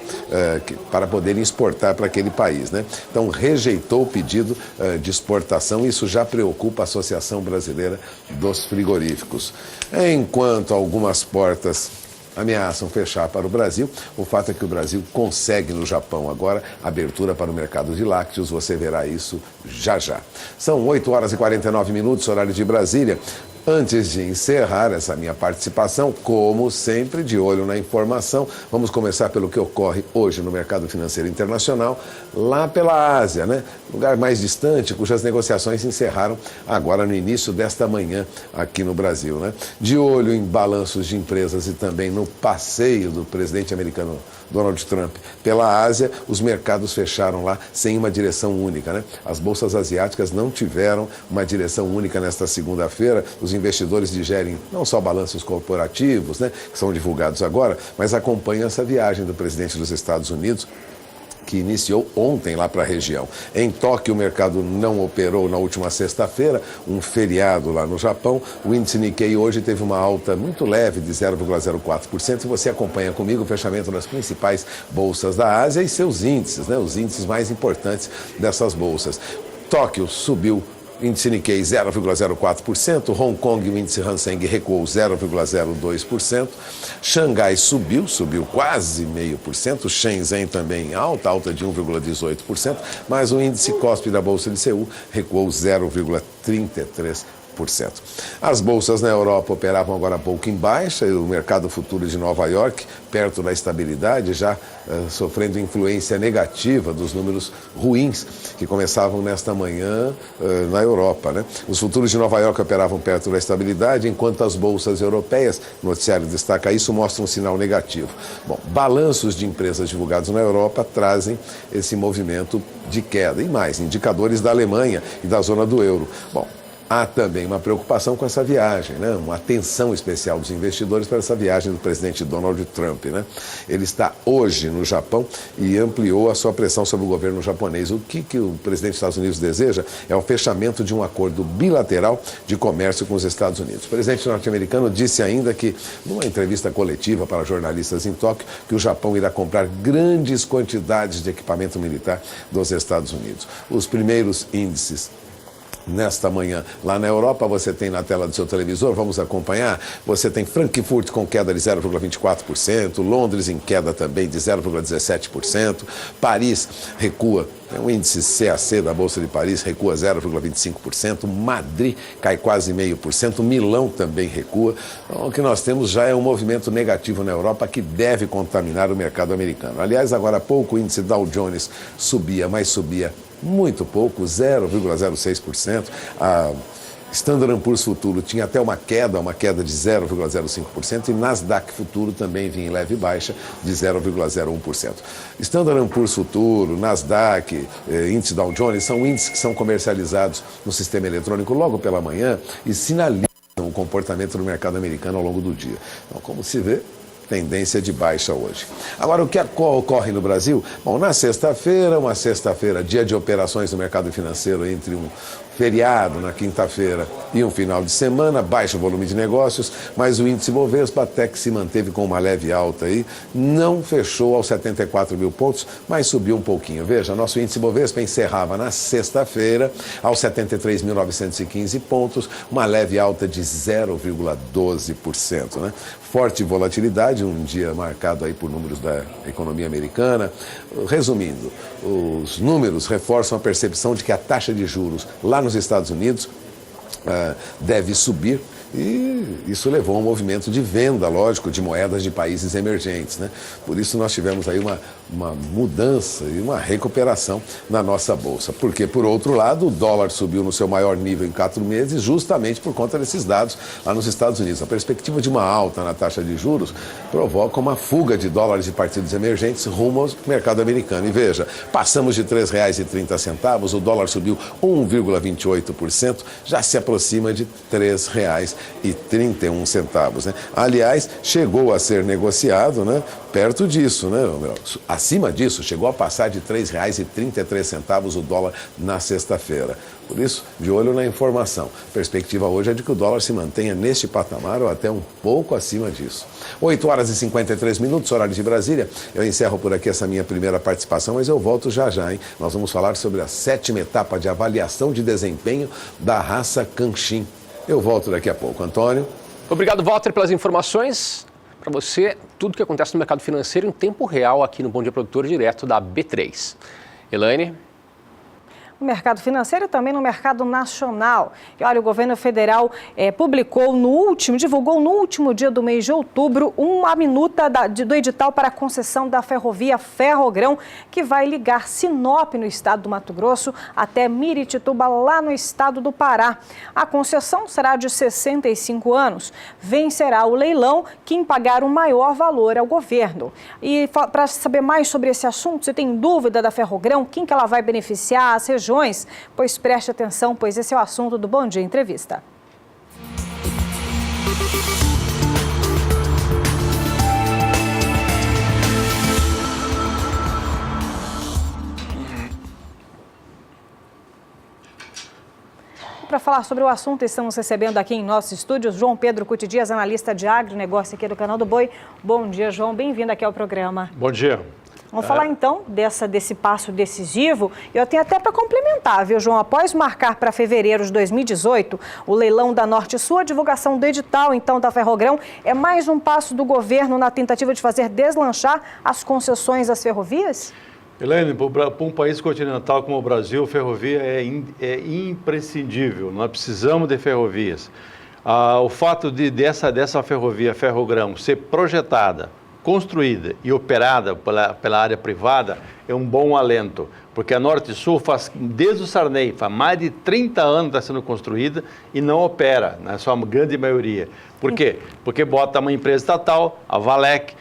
Speaker 22: para poderem exportar para aquele país, né? Então, rejeitou o pedido de exportação. Isso já preocupa a Associação Brasileira dos Frigoríficos. Enquanto algumas portas ameaçam fechar para o Brasil, o fato é que o Brasil consegue no Japão agora abertura para o mercado de lácteos. Você verá isso já já. São 8 horas e 49 minutos, horário de Brasília. Antes de encerrar essa minha participação, como sempre, de olho na informação, vamos começar pelo que ocorre hoje no mercado financeiro internacional, lá pela Ásia, né? Lugar mais distante, cujas negociações se encerraram agora no início desta manhã aqui no Brasil, né? De olho em balanços de empresas e também no passeio do presidente americano Donald Trump pela Ásia, os mercados fecharam lá sem uma direção única, né? As bolsas asiáticas não tiveram uma direção única nesta segunda-feira. Os investidores digerem não só balanços corporativos, né, que são divulgados agora, mas acompanham essa viagem do presidente dos Estados Unidos, que iniciou ontem lá para a região. Em Tóquio, o mercado não operou na última sexta-feira, um feriado lá no Japão. O índice Nikkei hoje teve uma alta muito leve de 0,04%. Você acompanha comigo o fechamento das principais bolsas da Ásia e seus índices, né, os índices mais importantes dessas bolsas. Tóquio subiu, índice Nikkei 0,04%, Hong Kong, o índice Hang Seng recuou 0,02%, Xangai subiu quase 0,5%, Shenzhen também alta de 1,18%, mas o índice Kospi da Bolsa de Seul recuou 0,33%. As bolsas na Europa operavam agora há pouco em baixa, e o mercado futuro de Nova York, perto da estabilidade, já sofrendo influência negativa dos números ruins que começavam nesta manhã na Europa, né? Os futuros de Nova York operavam perto da estabilidade, enquanto as bolsas europeias, o noticiário destaca isso, mostram um sinal negativo. Bom, balanços de empresas divulgados na Europa trazem esse movimento de queda. E mais, indicadores da Alemanha e da zona do euro. Bom, há também uma preocupação com essa viagem, né? Uma atenção especial dos investidores para essa viagem do presidente Donald Trump, né? Ele está hoje no Japão e ampliou a sua pressão sobre o governo japonês. O que o presidente dos Estados Unidos deseja é o fechamento de um acordo bilateral de comércio com os Estados Unidos. O presidente norte-americano disse ainda que, numa entrevista coletiva para jornalistas em Tóquio, que o Japão irá comprar grandes quantidades de equipamento militar dos Estados Unidos. Os primeiros índices nesta manhã, lá na Europa, você tem na tela do seu televisor, vamos acompanhar, você tem Frankfurt com queda de 0,24%, Londres em queda também de 0,17%, Paris recua, o índice CAC da Bolsa de Paris recua 0,25%, Madrid cai quase 0,5%, Milão também recua. Então, o que nós temos já é um movimento negativo na Europa que deve contaminar o mercado americano. Aliás, agora há pouco o índice Dow Jones subia, mas subia muito pouco, 0,06%. A Standard & Poor's Futuro tinha até uma queda de 0,05%, e Nasdaq Futuro também vinha em leve baixa de 0,01%. Standard & Poor's Futuro, Nasdaq, índice Dow Jones são índices que são comercializados no sistema eletrônico logo pela manhã e sinalizam o comportamento do mercado americano ao longo do dia. Então, como se vê, tendência de baixa hoje. Agora, o que ocorre no Brasil? Bom, na sexta-feira, dia de operações no mercado financeiro entre um feriado na quinta-feira e um final de semana, baixo volume de negócios, mas o índice Bovespa até que se manteve com uma leve alta aí, não fechou aos 74 mil pontos, mas subiu um pouquinho. Veja, nosso índice Bovespa encerrava na sexta-feira aos 73.915 pontos, uma leve alta de 0,12%, né? Forte volatilidade, um dia marcado aí por números da economia americana. Resumindo, os números reforçam a percepção de que a taxa de juros lá nos Estados Unidos deve subir E isso levou a um movimento de venda, lógico, de moedas de países emergentes, né? Por isso nós tivemos aí uma mudança e uma recuperação na nossa Bolsa. Porque, por outro lado, o dólar subiu no seu maior nível em 4 meses, justamente por conta desses dados lá nos Estados Unidos. A perspectiva de uma alta na taxa de juros provoca uma fuga de dólares de partidos emergentes rumo ao mercado americano. E veja, passamos de R$ 3,30, o dólar subiu 1,28%, já se aproxima de R$ 3,31, né? Aliás, chegou a ser negociado, né, perto disso, né? Acima disso, chegou a passar de R$ 3,33 o dólar na sexta-feira. Por isso, de olho na informação. A perspectiva hoje é de que o dólar se mantenha neste patamar ou até um pouco acima disso. 8 horas e 53 minutos, horário de Brasília. Eu encerro por aqui essa minha primeira participação, mas eu volto já já, hein? Nós vamos falar sobre a 7ª etapa de avaliação de desempenho da raça Canshin. Eu volto daqui a pouco. Antônio.
Speaker 2: Obrigado, Walter, pelas informações. Para você, tudo que acontece no mercado financeiro em tempo real aqui no Bom Dia Produtor, direto da B3. Elaine.
Speaker 1: No mercado financeiro e também no mercado nacional. E olha, o governo federal divulgou no último dia do mês de outubro uma minuta do edital para a concessão da ferrovia Ferrogrão, que vai ligar Sinop, no estado do Mato Grosso, até Miritituba, lá no estado do Pará. A concessão será de 65 anos. Vencerá o leilão quem pagar o maior valor ao governo. E para saber mais sobre esse assunto, você tem dúvida da Ferrogrão, quem que ela vai beneficiar, as regiões? Pois preste atenção, pois esse é o assunto do Bom Dia Entrevista. Para falar sobre o assunto, estamos recebendo aqui em nossos estúdios João Pedro Cuti Dias, analista de agronegócio aqui do Canal do Boi. Bom dia, João. Bem-vindo aqui ao programa.
Speaker 7: Bom dia.
Speaker 1: Vamos falar então desse passo decisivo. Eu tenho até para complementar, viu, João? Após marcar para fevereiro de 2018 o leilão da Norte-Sul, a divulgação do edital, então, da Ferrogrão é mais um passo do governo na tentativa de fazer deslanchar as concessões das ferrovias?
Speaker 7: Elaine, para um país continental como o Brasil, ferrovia é imprescindível. Nós precisamos de ferrovias. O fato dessa ferrovia Ferrogrão ser projetada, construída e operada pela área privada é um bom alento, porque a Norte-Sul desde o Sarney, faz mais de 30 anos está sendo construída e não opera, na sua grande maioria. Por quê? Porque bota uma empresa estatal, a Valec,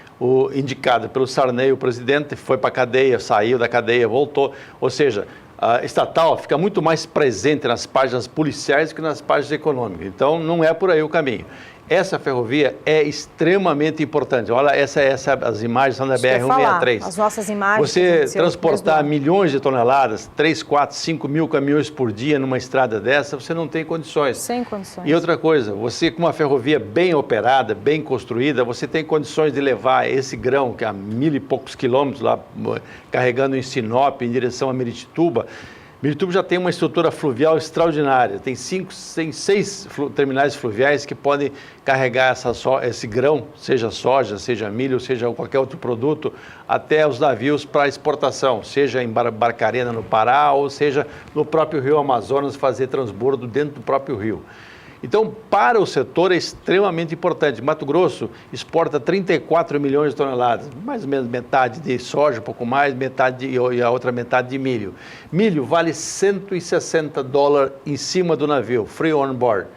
Speaker 7: indicada pelo Sarney, o presidente, foi para a cadeia, saiu da cadeia, voltou, ou seja, a estatal fica muito mais presente nas páginas policiais do que nas páginas econômicas, então não é por aí o caminho. Essa ferrovia é extremamente importante. Olha, as imagens são da BR-163.
Speaker 1: As nossas imagens.
Speaker 7: Você transportar milhões de toneladas, 3, 4, 5 mil caminhões por dia numa estrada dessa, você não tem condições.
Speaker 1: Sem condições.
Speaker 7: E outra coisa, você com uma ferrovia bem operada, bem construída, você tem condições de levar esse grão, que é a 1.000 e poucos quilômetros lá, carregando em Sinop, em direção a Miritituba. Miritituba já tem uma estrutura fluvial extraordinária, tem 6 terminais fluviais que podem carregar esse grão, seja soja, seja milho, seja qualquer outro produto, até os navios para exportação, seja em Barcarena, no Pará, ou seja no próprio rio Amazonas, fazer transbordo dentro do próprio rio. Então, para o setor é extremamente importante. Mato Grosso exporta 34 milhões de toneladas, mais ou menos metade de soja, um pouco mais, e a outra metade de milho. Milho vale $160 em cima do navio, free on board.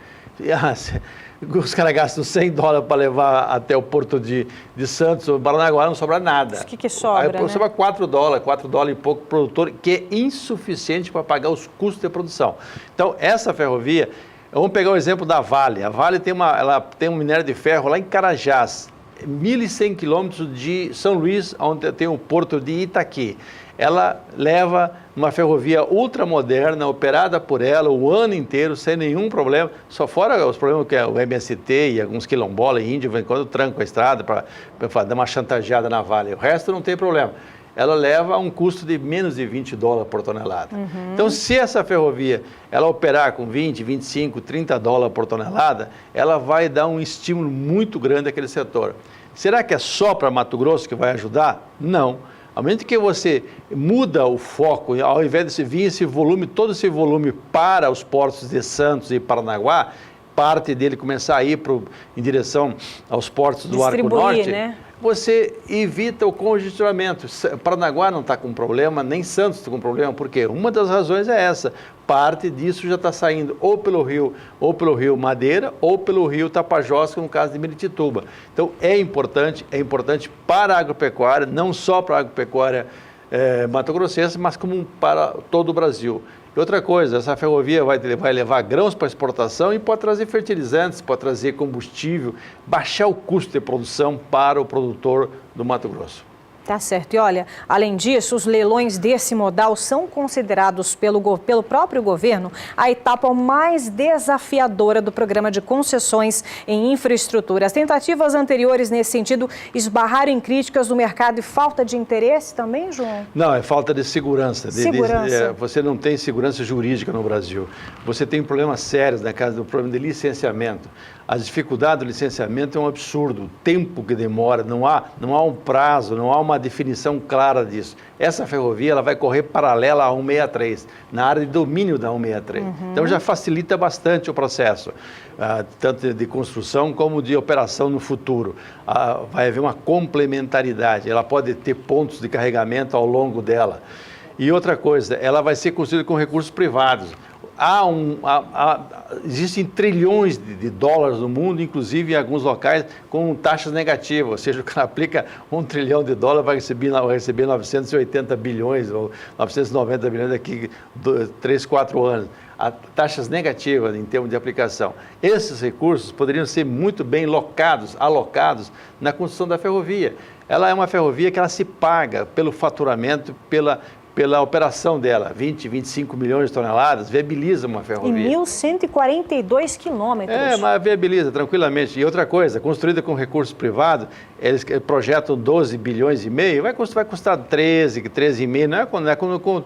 Speaker 7: Os caras gastam $100 para levar até o porto de Santos ou Paranaguá, não sobra nada.
Speaker 1: O que sobra,
Speaker 7: Aí, sobra $4 e pouco para o produtor, que é insuficiente para pagar os custos de produção. Então, essa ferrovia... Vamos pegar o exemplo da Vale. A Vale ela tem um minério de ferro lá em Carajás, 1.100 quilômetros de São Luís, onde tem o porto de Itaqui. Ela leva uma ferrovia ultramoderna, operada por ela o ano inteiro, sem nenhum problema, só fora os problemas que é o MST e alguns quilombolas e índios, quando trancam a estrada para dar uma chantageada na Vale. O resto não tem problema. Ela leva a um custo de menos de $20 por tonelada. Então, se essa ferrovia ela operar com 20, 25, $30 por tonelada, ela vai dar um estímulo muito grande àquele setor. Será que é só para Mato Grosso que vai ajudar? Não. Ao momento que você muda o foco, ao invés de vir todo esse volume para os portos de Santos e Paranaguá, parte dele começar a ir em direção aos portos do Arco Norte,
Speaker 1: né?
Speaker 7: Você evita o congestionamento. Paranaguá não está com problema, nem Santos está com problema, porque uma das razões é essa. Parte disso já está saindo ou pelo rio Madeira ou pelo rio Tapajós, no caso de Miritituba. Então é importante para a agropecuária, não só para a agropecuária mato-grossense, mas como para todo o Brasil. E outra coisa, essa ferrovia vai levar grãos para exportação e pode trazer fertilizantes, pode trazer combustível, baixar o custo de produção para o produtor do Mato Grosso.
Speaker 1: Tá certo. E olha, além disso, os leilões desse modal são considerados pelo próprio governo a etapa mais desafiadora do programa de concessões em infraestrutura. As tentativas anteriores nesse sentido esbarraram em críticas do mercado e falta de interesse também, João?
Speaker 7: Não, é falta de segurança.
Speaker 1: Segurança.
Speaker 7: Você não tem segurança jurídica no Brasil. Você tem problemas sérios na casa do problema de licenciamento. As dificuldades do licenciamento é um absurdo, o tempo que demora, não há um prazo, não há uma definição clara disso. Essa ferrovia ela vai correr paralela à 163, na área de domínio da 163. Então já facilita bastante o processo, tanto de construção como de operação no futuro. Vai haver uma complementaridade, ela pode ter pontos de carregamento ao longo dela. E outra coisa, ela vai ser construída com recursos privados. Existem trilhões de dólares no mundo, inclusive em alguns locais com taxas negativas, ou seja, o cara aplica $1 trilhão vai receber 980 bilhões ou 990 bilhões daqui 3, 4 anos. Taxas negativas em termos de aplicação. Esses recursos poderiam ser muito bem alocados na construção da ferrovia. Ela é uma ferrovia que ela se paga pelo faturamento, pela operação dela, 20, 25 milhões de toneladas, viabiliza uma ferrovia.
Speaker 1: Em 1.142 quilômetros.
Speaker 7: Mas viabiliza tranquilamente. E outra coisa, construída com recursos privados, eles projetam 12 bilhões e meio, vai custar 13,5, não é com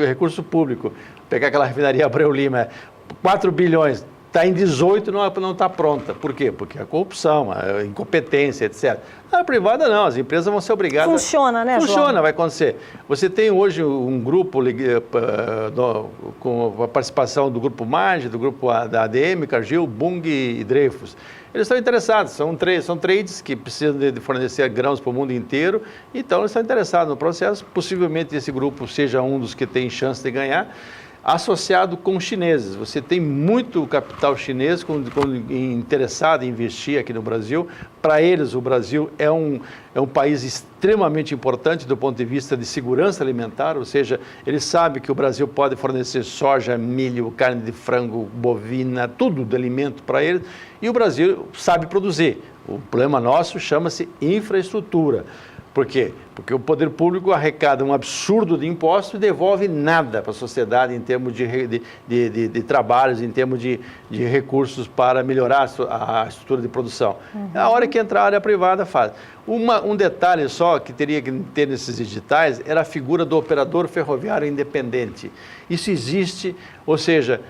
Speaker 7: recurso público. Pegar aquela refinaria Abreu Lima, 4 bilhões, está em 18, não está pronta. Por quê? Porque a corrupção, a incompetência, etc. A privada não, as empresas vão ser obrigadas...
Speaker 1: Funciona, né, João?
Speaker 7: Funciona, vai acontecer. Você tem hoje um grupo com a participação do Grupo Marge, do Grupo da ADM, Cargill, Bunge e Dreyfus. Eles estão interessados, são trades que precisam de fornecer grãos para o mundo inteiro, então eles estão interessados no processo. Possivelmente esse grupo seja um dos que tem chance de ganhar. Associado com chineses. Você tem muito capital chinês interessado em investir aqui no Brasil. Para eles, o Brasil é um país extremamente importante do ponto de vista de segurança alimentar, ou seja, eles sabem que o Brasil pode fornecer soja, milho, carne de frango, bovina, tudo de alimento para eles, e o Brasil sabe produzir. O problema nosso chama-se infraestrutura. Por quê? Porque o poder público arrecada um absurdo de impostos e devolve nada para a sociedade em termos de trabalhos, em termos de recursos para melhorar a estrutura de produção. A hora que entrar a área privada faz. Um detalhe só que teria que ter nesses editais era a figura do operador ferroviário independente. Isso existe, ou seja,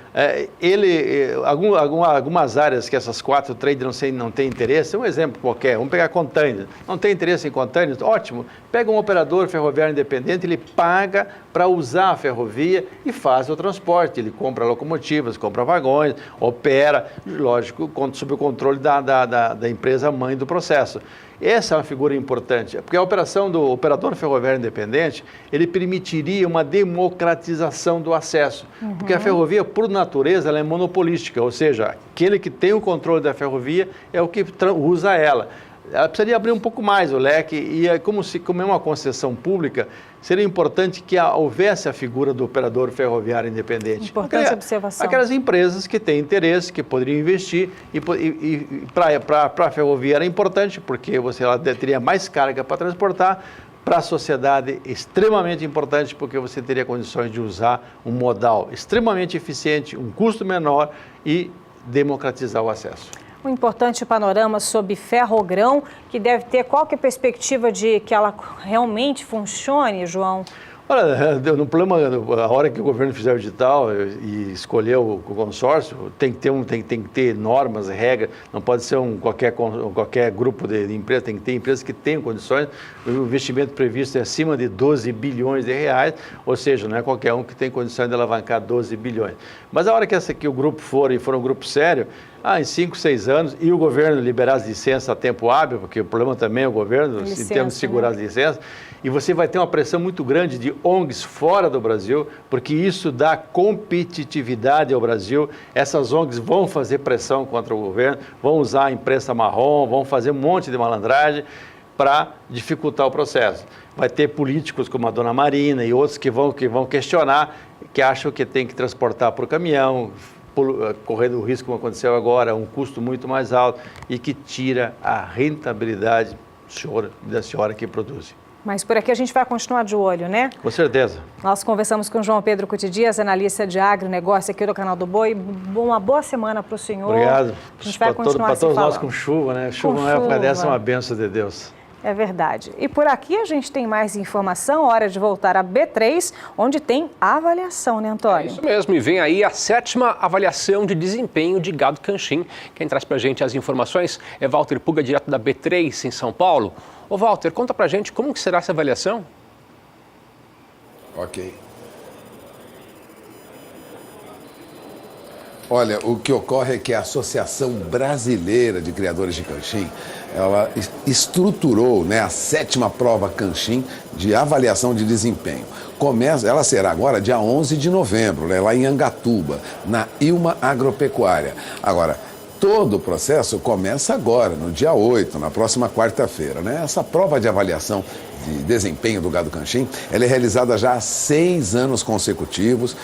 Speaker 7: algumas áreas que essas 4 trades não têm interesse, um exemplo qualquer, vamos pegar containers, não tem interesse em containers, ótimo, pega um operador ferroviário independente, ele paga para usar a ferrovia e faz o transporte, ele compra locomotivas, compra vagões, opera, lógico, sob o controle da empresa mãe do processo. Essa é uma figura importante, porque a operação do operador ferroviário independente, ele permitiria uma democratização do acesso, porque a ferrovia, por natureza, ela é monopolística, ou seja, aquele que tem o controle da ferrovia é o que usa ela. Ela precisaria abrir um pouco mais o leque e, como é uma concessão pública, seria importante que houvesse a figura do operador ferroviário independente.
Speaker 1: Importante observação.
Speaker 7: Aquelas empresas que têm interesse, que poderiam investir, e para a ferrovia era importante, porque ela teria mais carga para transportar. Para a sociedade, extremamente importante, porque você teria condições de usar um modal extremamente eficiente, um custo menor e democratizar o acesso.
Speaker 1: Um importante panorama sobre Ferrogrão, que deve ter qual que é a perspectiva de que ela realmente funcione, João?
Speaker 7: Olha, no problema, a hora que o governo fizer o edital e escolher o consórcio, tem que ter normas, regras, não pode ser qualquer grupo de empresas, tem que ter empresas que tenham condições. O investimento previsto é acima de 12 bilhões de reais, ou seja, não é qualquer um que tem condições de alavancar 12 bilhões. Mas a hora que o grupo for um grupo sério, em 5, 6 anos, e o governo liberar as licenças a tempo hábil, porque o problema também é o governo, se temos de segurar as licenças, e você vai ter uma pressão muito grande de ONGs fora do Brasil, porque isso dá competitividade ao Brasil. Essas ONGs vão fazer pressão contra o governo, vão usar a imprensa marrom, vão fazer um monte de malandragem para dificultar o processo. Vai ter políticos como a dona Marina e outros que vão questionar, que acham que tem que transportar por caminhão, correndo o risco como aconteceu agora, um custo muito mais alto e que tira a rentabilidade da senhora que produz.
Speaker 1: Mas por aqui a gente vai continuar de olho, né?
Speaker 7: Com certeza.
Speaker 1: Nós conversamos com o João Pedro Cutidias, analista de agronegócio aqui do Canal do Boi. Uma boa semana para o senhor.
Speaker 7: Obrigado.
Speaker 1: A gente vai continuar
Speaker 7: para todos nós com chuva, né? Chuva na época dessa é uma bênção de Deus.
Speaker 1: É verdade. E por aqui a gente tem mais informação, hora de voltar a B3, onde tem avaliação, né, Antônio?
Speaker 2: É isso mesmo, e vem aí a 7ª avaliação de desempenho de gado canchim. Quem traz pra gente as informações é Walter Puga, direto da B3 em São Paulo. Ô Walter, conta pra gente como que será essa avaliação?
Speaker 22: Ok. Olha, o que ocorre é que a Associação Brasileira de Criadores de Canchim, ela estruturou, né, a 7ª prova canchim de avaliação de desempenho. Ela será agora dia 11 de novembro, né, lá em Angatuba, na Ilma Agropecuária. Agora, todo o processo começa agora, no dia 8, na próxima quarta-feira, né? Essa prova de avaliação de desempenho do gado canchim, ela é realizada já há 6 anos consecutivos,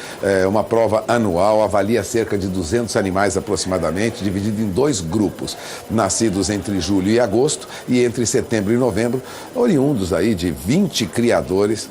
Speaker 22: uma prova anual, avalia cerca de 200 animais aproximadamente, dividido em 2 grupos, nascidos entre julho e agosto e entre setembro e novembro, oriundos aí de 20 criadores,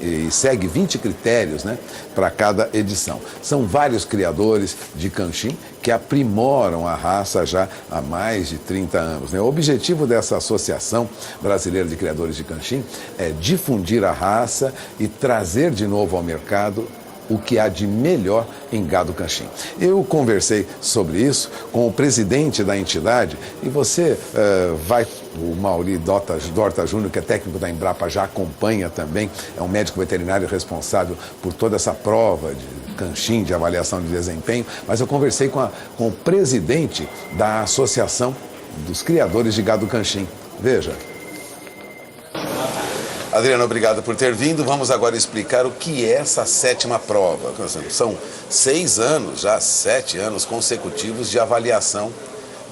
Speaker 22: e segue 20 critérios, né, para cada edição. São vários criadores de canchim que aprimoram a raça já há mais de 30 anos. Né? O objetivo dessa Associação Brasileira de Criadores de Canchim é difundir a raça e trazer de novo ao mercado o que há de melhor em gado canchim. Eu conversei sobre isso com o presidente da entidade e você o Mauri Dorta Júnior, que é técnico da Embrapa, já acompanha também, é um médico veterinário responsável por toda essa prova de canchim, de avaliação de desempenho, mas eu conversei com o presidente da Associação dos Criadores de Gado Canchim. Veja. Adriano, obrigado por ter vindo. Vamos agora explicar o que é essa 7ª prova. São 6 anos, já 7 anos consecutivos de avaliação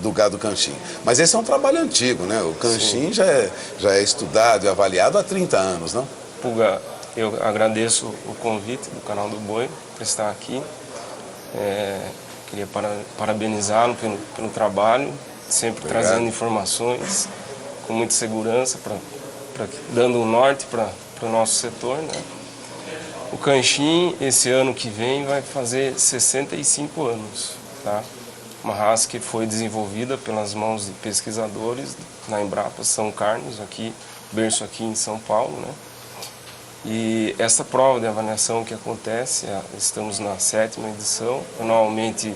Speaker 22: do gado canchim. Mas esse é um trabalho antigo, né? O canchim já é estudado e avaliado há 30 anos, não?
Speaker 8: Puga, eu agradeço o convite do Canal do Boi por estar aqui. Queria parabenizá-lo pelo trabalho, sempre trazendo informações com muita segurança, dando um norte para o nosso setor, né? O canchim, esse ano que vem, vai fazer 65 anos, tá? Uma raça que foi desenvolvida pelas mãos de pesquisadores na Embrapa São Carlos, berço aqui em São Paulo, né? E essa prova de avaliação que acontece, estamos na 7ª edição, anualmente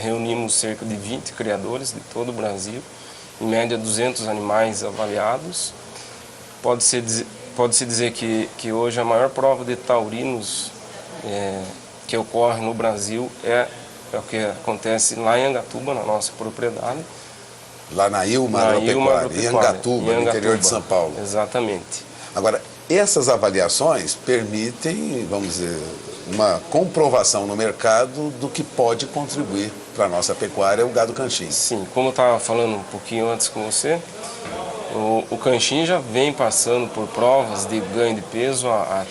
Speaker 8: reunimos cerca de 20 criadores de todo o Brasil, em média 200 animais avaliados. Pode-se dizer que hoje a maior prova de taurinos que ocorre no Brasil é o que acontece lá em Angatuba, na nossa propriedade.
Speaker 22: Lá na Ilma Agropecuária, em Angatuba, no interior de São Paulo.
Speaker 8: Exatamente.
Speaker 22: Agora, essas avaliações permitem, vamos dizer, uma comprovação no mercado do que pode contribuir para a nossa pecuária, o gado canchim.
Speaker 8: Sim, como eu estava falando um pouquinho antes com você, o canchim já vem passando por provas de ganho de peso há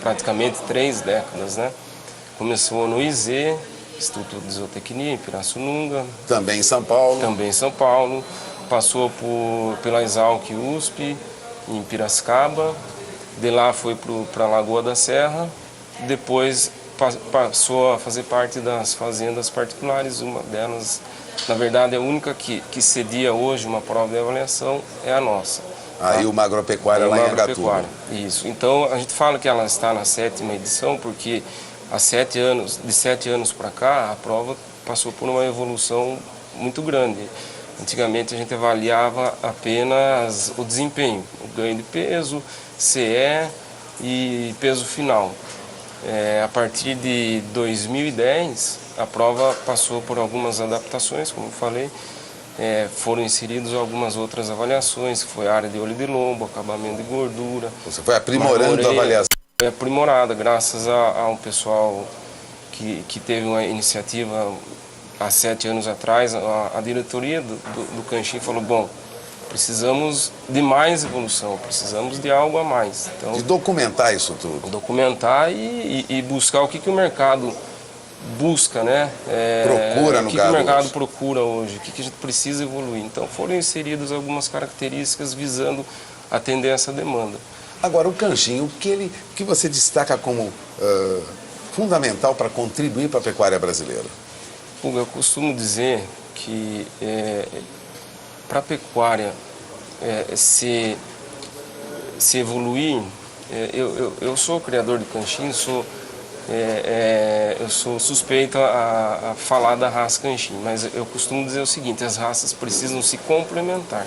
Speaker 8: praticamente 3 décadas, né? Começou no IZ, Instituto de Zootecnia, em Pirassununga.
Speaker 22: Também em São Paulo.
Speaker 8: Também em São Paulo. Passou pela Exalc USP, em Piracicaba. De lá foi para a Lagoa da Serra. Depois passou a fazer parte das fazendas particulares. Uma delas, na verdade, a única que cedia hoje uma prova de avaliação é a nossa.
Speaker 22: A Ilma Agropecuária lá em Angatuba.
Speaker 8: Isso. Então, a gente fala que ela está na 7ª edição, porque há 7 anos, de 7 anos para cá, a prova passou por uma evolução muito grande. Antigamente, a gente avaliava apenas o desempenho, o ganho de peso, CE e peso final. A partir de 2010, a prova passou por algumas adaptações, como eu falei. Foram inseridas algumas outras avaliações, que foi a área de olho de lombo, acabamento de gordura.
Speaker 22: Você foi aprimorando a avaliação?
Speaker 8: Foi aprimorada, graças a um pessoal que teve uma iniciativa há 7 anos atrás. A diretoria do Canchim falou, bom, precisamos de mais evolução, precisamos de algo a mais. Então,
Speaker 22: de documentar isso tudo.
Speaker 8: Documentar e buscar o que o mercado busca, né?
Speaker 22: Procura no gado.
Speaker 8: O que o mercado procura hoje, o que a gente precisa evoluir. Então foram inseridas algumas características visando atender essa demanda.
Speaker 22: Agora, o Canchim, o que você destaca como fundamental para contribuir para a pecuária brasileira?
Speaker 8: Eu costumo dizer que para a pecuária se evoluir, eu sou criador de Canchim, eu sou suspeito a falar da raça Canchim, mas eu costumo dizer o seguinte, as raças precisam se complementar.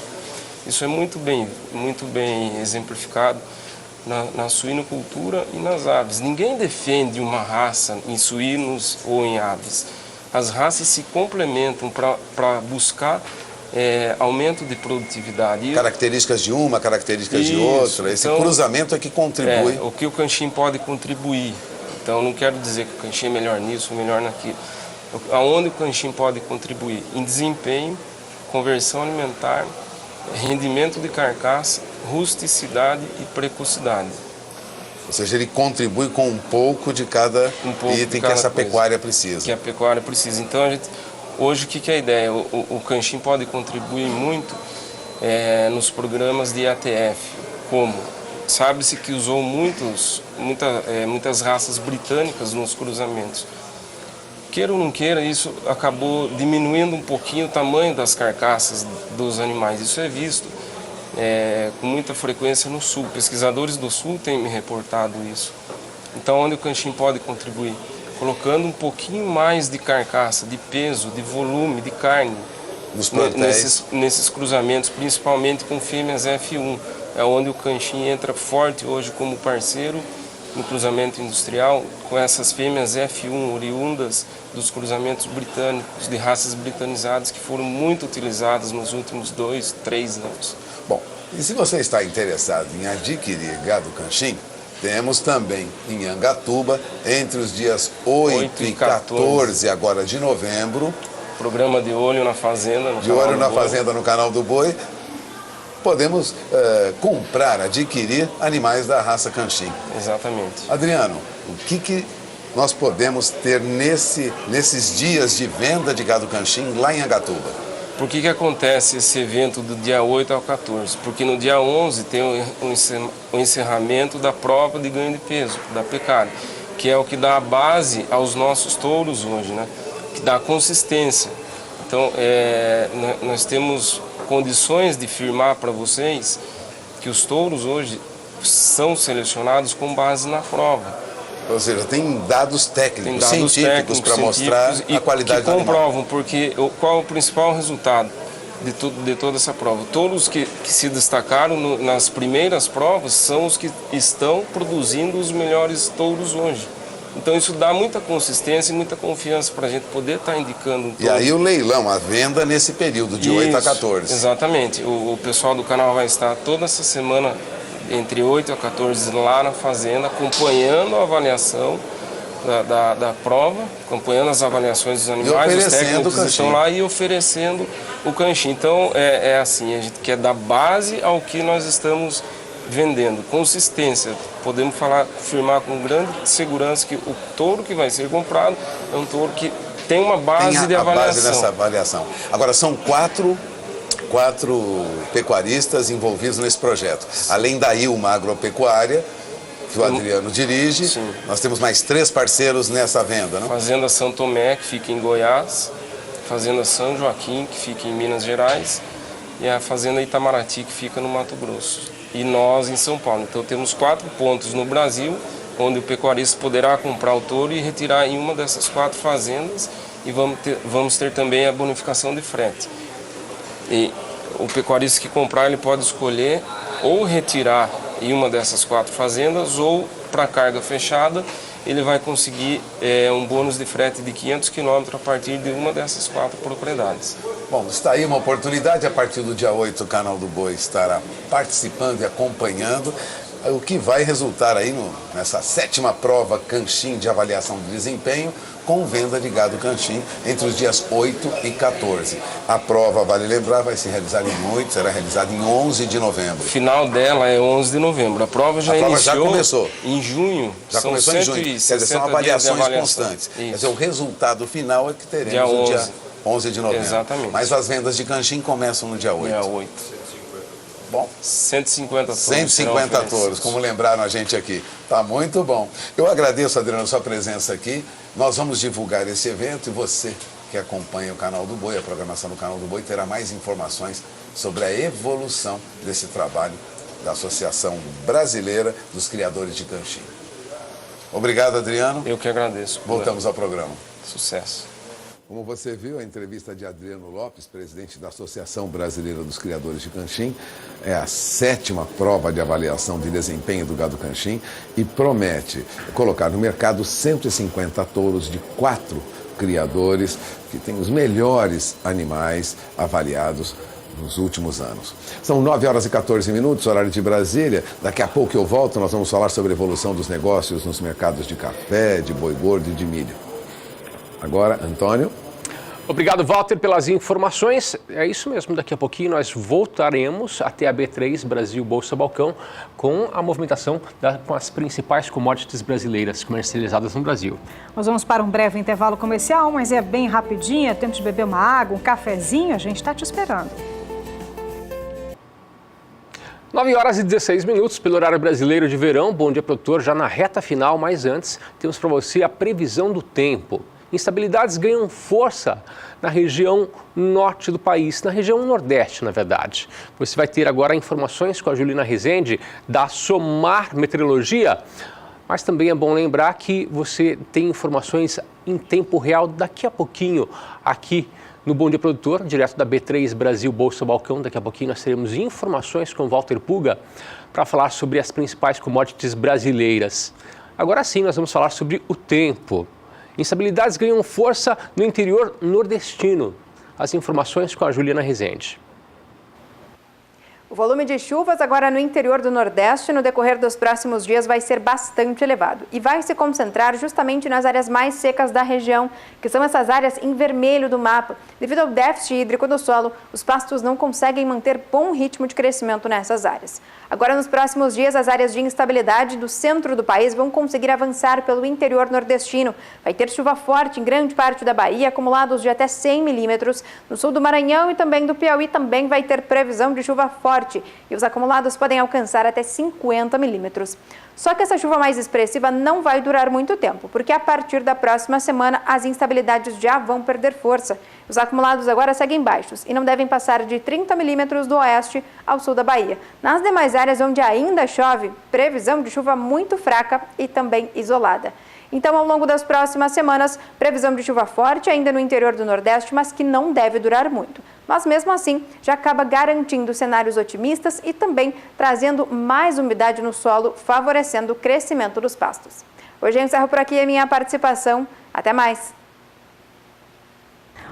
Speaker 8: Isso é muito bem exemplificado na suinocultura e nas aves. Ninguém defende uma raça em suínos ou em aves. As raças se complementam para buscar aumento de produtividade.
Speaker 22: Características de uma, características de outra. Esse cruzamento é que contribui.
Speaker 8: O que o Canchim pode contribuir. Então, não quero dizer que o Canchim é melhor nisso, melhor naquilo. Aonde o Canchim pode contribuir? Em desempenho, conversão alimentar, rendimento de carcaça, rusticidade e precocidade.
Speaker 22: Ou seja, ele contribui com um pouco de cada item que essa pecuária precisa.
Speaker 8: Que a pecuária precisa. Então, hoje, o que é a ideia? O Canchim pode contribuir muito nos programas de ATF, como sabe-se que usou muitas raças britânicas nos cruzamentos. Queira ou não queira, isso acabou diminuindo um pouquinho o tamanho das carcaças dos animais. Isso é visto com muita frequência no Sul. Pesquisadores do Sul têm me reportado isso. Então, onde o Canchim pode contribuir? Colocando um pouquinho mais de carcaça, de peso, de volume, de carne nesses cruzamentos, principalmente com fêmeas F1. É onde o Canchim entra forte hoje como parceiro no cruzamento industrial, com essas fêmeas F1 oriundas dos cruzamentos britânicos, de raças britanizadas, que foram muito utilizadas nos últimos 2, 3 anos.
Speaker 22: Bom, e se você está interessado em adquirir gado Canchim, temos também em Angatuba, entre os dias 8 e 14 agora de novembro.
Speaker 8: Programa De Olho na Fazenda.
Speaker 22: De Olho na Fazenda no Canal do Boi. Podemos comprar, adquirir animais da raça Canchim.
Speaker 8: Exatamente.
Speaker 22: Adriano, o que nós podemos ter nesses dias de venda de gado Canchim lá em Angatuba?
Speaker 8: Por que acontece esse evento do dia 8 ao 14? Porque no dia 11 tem o encerramento da prova de ganho de peso, da pecuária, que é o que dá a base aos nossos touros hoje, né? Que dá consistência. Então, nós temos condições de firmar para vocês que os touros hoje são selecionados com base na prova.
Speaker 22: Ou seja, tem dados técnicos, científicos para mostrar a qualidade do animal.
Speaker 8: Que comprovam, porque qual é o principal resultado de toda essa prova? Todos que se destacaram nas primeiras provas são os que estão produzindo os melhores touros hoje. Então isso dá muita consistência e muita confiança para a gente poder estar indicando um touro.
Speaker 22: E aí o leilão, a venda nesse período de 8 a 14.
Speaker 8: Exatamente. O pessoal do canal vai estar toda essa semana entre 8 a 14 lá na fazenda, acompanhando a avaliação da prova, acompanhando as avaliações dos animais, os técnicos que estão lá e oferecendo o Canchim. Então assim, a gente quer dar base ao que nós estamos vendendo, consistência. Podemos afirmar com grande segurança que o touro que vai ser comprado é um touro que tem uma base de avaliação.
Speaker 22: Base dessa avaliação. Agora, são quatro pecuaristas envolvidos nesse projeto. Além da Ilma Agropecuária, que o Adriano dirige, sim, nós temos mais 3 parceiros nessa venda, não?
Speaker 8: Fazenda São Tomé, que fica em Goiás, Fazenda São Joaquim, que fica em Minas Gerais, e a fazenda Itamaraty, que fica no Mato Grosso, e nós em São Paulo. Então temos 4 pontos no Brasil, onde o pecuarista poderá comprar o touro e retirar em uma dessas 4 fazendas, e vamos ter também a bonificação de frete. E o pecuarista que comprar, ele pode escolher ou retirar em uma dessas 4 fazendas, ou para carga fechada, ele vai conseguir um bônus de frete de 500 km a partir de uma dessas 4 propriedades.
Speaker 22: Bom, está aí uma oportunidade. A partir do dia 8, o Canal do Boi estará participando e acompanhando o que vai resultar aí nessa 7ª prova Canchim de avaliação de desempenho com venda de gado Canchim entre os dias 8 e 14. A prova, vale lembrar, vai se realizar será realizada em 11 de novembro.
Speaker 8: O final dela é 11 de novembro. A prova já
Speaker 22: começou
Speaker 8: em junho.
Speaker 22: Já começou em junho. Quer dizer, são avaliações constantes.
Speaker 8: Isso.
Speaker 22: Quer dizer, o resultado final é que teremos no dia 11 de novembro.
Speaker 8: Exatamente.
Speaker 22: Mas as vendas de Canchim começam no dia 8.
Speaker 8: Dia 8.
Speaker 22: Bom,
Speaker 8: 150 touros.
Speaker 22: 150 touros, como lembraram a gente aqui. Tá muito bom. Eu agradeço, Adriano, a sua presença aqui. Nós vamos divulgar esse evento e você que acompanha o Canal do Boi, a programação do Canal do Boi, terá mais informações sobre a evolução desse trabalho da Associação Brasileira dos Criadores de Canchim. Obrigado, Adriano.
Speaker 8: Eu que agradeço.
Speaker 22: Voltamos ao programa.
Speaker 8: Sucesso.
Speaker 22: Como você viu, a entrevista de Adriano Lopes, presidente da Associação Brasileira dos Criadores de Canchim, é a 7ª prova de avaliação de desempenho do gado Canchim e promete colocar no mercado 150 touros de 4 criadores que têm os melhores animais avaliados nos últimos anos. São 9h14, horário de Brasília. Daqui a pouco eu volto, nós vamos falar sobre a evolução dos negócios nos mercados de café, de boi gordo e de milho. Agora, Antônio.
Speaker 2: Obrigado, Walter, pelas informações. É isso mesmo, daqui a pouquinho nós voltaremos até a B3 Brasil Bolsa Balcão com a movimentação com as principais commodities brasileiras comercializadas no Brasil.
Speaker 1: Nós vamos para um breve intervalo comercial, mas é bem rapidinho, é tempo de beber uma água, um cafezinho, a gente está te esperando.
Speaker 2: 9h16 pelo horário brasileiro de verão. Bom dia, produtor, já na reta final, mas antes temos para você a previsão do tempo. Instabilidades ganham força na região norte do país, na região nordeste, na verdade. Você vai ter agora informações com a Juliana Rezende, da Somar Meteorologia, mas também é bom lembrar que você tem informações em tempo real daqui a pouquinho aqui no Bom Dia Produtor, direto da B3 Brasil Bolsa Balcão. Daqui a pouquinho nós teremos informações com Walter Puga para falar sobre as principais commodities brasileiras. Agora sim, nós vamos falar sobre o tempo. Instabilidades ganham força no interior nordestino. As informações com a Juliana Rezende.
Speaker 6: O volume de chuvas agora no interior do Nordeste no decorrer dos próximos dias vai ser bastante elevado e vai se concentrar justamente nas áreas mais secas da região, que são essas áreas em vermelho do mapa. Devido ao déficit hídrico do solo, os pastos não conseguem manter bom ritmo de crescimento nessas áreas. Agora, nos próximos dias, as áreas de instabilidade do centro do país vão conseguir avançar pelo interior nordestino. Vai ter chuva forte em grande parte da Bahia, acumulados de até 100 milímetros. No sul do Maranhão e também do Piauí também vai ter previsão de chuva forte. E os acumulados podem alcançar até 50 milímetros. Só que essa chuva mais expressiva não vai durar muito tempo, porque a partir da próxima semana as instabilidades já vão perder força. Os acumulados agora seguem baixos e não devem passar de 30 milímetros do oeste ao sul da Bahia. Nas demais áreas onde ainda chove, previsão de chuva muito fraca e também isolada. Então, ao longo das próximas semanas, previsão de chuva forte ainda no interior do Nordeste, mas que não deve durar muito. Mas mesmo assim, já acaba garantindo cenários otimistas e também trazendo mais umidade no solo, favorecendo o crescimento dos pastos. Hoje eu encerro por aqui a minha participação. Até mais!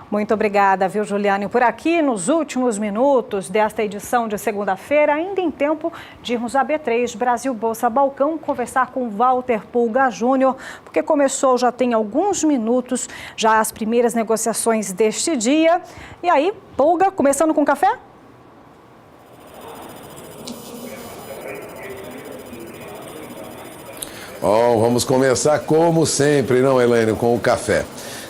Speaker 1: Muito obrigada, viu, Juliane? Por aqui, nos últimos minutos desta edição de segunda-feira, ainda em tempo de irmos à B3 Brasil Bolsa Balcão conversar com Walter Puga Júnior, porque começou já tem alguns minutos já as primeiras negociações deste dia. E aí, Puga, começando com café?
Speaker 22: Bom, vamos começar como sempre, não, Elaine, com o café.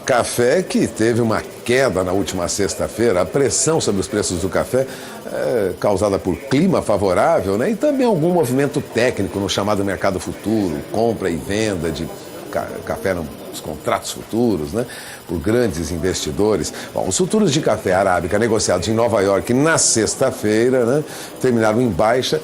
Speaker 22: Café que teve uma queda na última sexta-feira, a pressão sobre os preços do café causada por clima favorável, né? E também algum movimento técnico no chamado mercado futuro, compra e venda de café no futuros, contratos futuros, né, por grandes investidores. Bom, os futuros de café arábica negociados em Nova York na sexta-feira, né, terminaram em baixa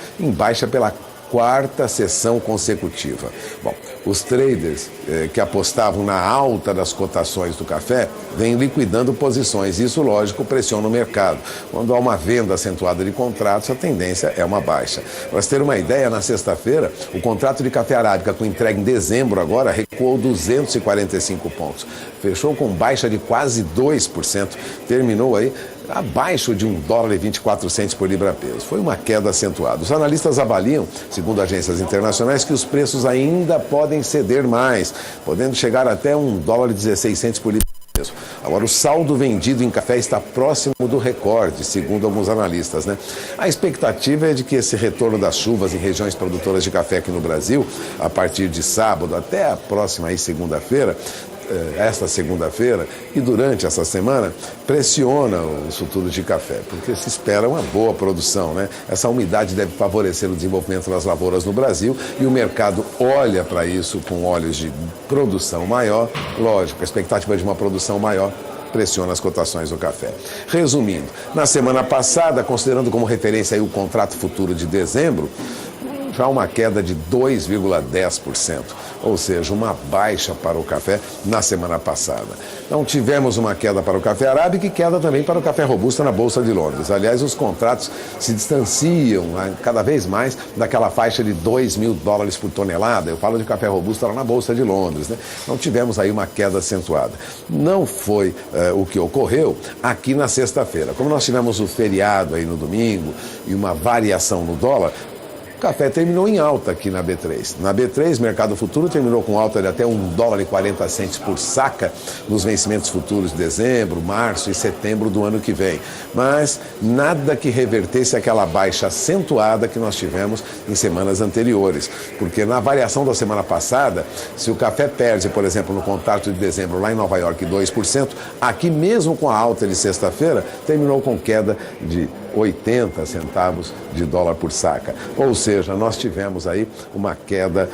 Speaker 22: pela quarta sessão consecutiva. Bom, os traders que apostavam na alta das cotações do café vêm liquidando posições. Isso, lógico, pressiona o mercado. Quando há uma venda acentuada de contratos, a tendência é uma baixa. Para você ter uma ideia, na sexta-feira, o contrato de café arábica com entrega em dezembro agora recuou 245 pontos. Fechou com baixa de quase 2%. Terminou aí abaixo de $1,24 por libra-peso. Foi uma queda acentuada. Os analistas avaliam, segundo agências internacionais, que os preços ainda podem ceder mais, podendo chegar até $1,16 por libra-peso. Agora, o saldo vendido em café está próximo do recorde, segundo alguns analistas, né? A expectativa é de que esse retorno das chuvas em regiões produtoras de café aqui no Brasil, a partir de sábado até a próxima aí, segunda-feira, esta segunda-feira e durante essa semana, pressiona os futuros de café, porque se espera uma boa produção, né? Essa umidade deve favorecer o desenvolvimento das lavouras no Brasil e o mercado olha para isso com olhos de produção maior. Lógico, a expectativa de uma produção maior pressiona as cotações do café. Resumindo, na semana passada, considerando como referência aí o contrato futuro de dezembro, já uma queda de 2,10%, ou seja, uma baixa para o café na semana passada. Então tivemos uma queda para o café arábica e queda também para o café robusta na Bolsa de Londres. Aliás, os contratos se distanciam cada vez mais daquela faixa de $2.000 por tonelada. Eu falo de café robusta lá na Bolsa de Londres, né? Então tivemos aí uma queda acentuada. Não foi o que ocorreu aqui na sexta-feira. Como nós tivemos o feriado aí no domingo e uma variação no dólar, o café terminou em alta aqui na B3. Na B3, mercado futuro terminou com alta de até $1,40 por saca nos vencimentos futuros de dezembro, março e setembro do ano que vem. Mas nada que revertesse aquela baixa acentuada que nós tivemos em semanas anteriores. Porque na variação da semana passada, se o café perde, por exemplo, no contrato de dezembro lá em Nova York 2%, aqui mesmo com a alta de sexta-feira, terminou com queda de 80 centavos de dólar por saca. Ou seja, nós tivemos aí uma queda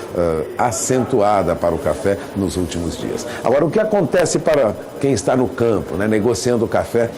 Speaker 22: acentuada para o café nos últimos dias. Agora, o que acontece para quem está no campo, né, negociando o café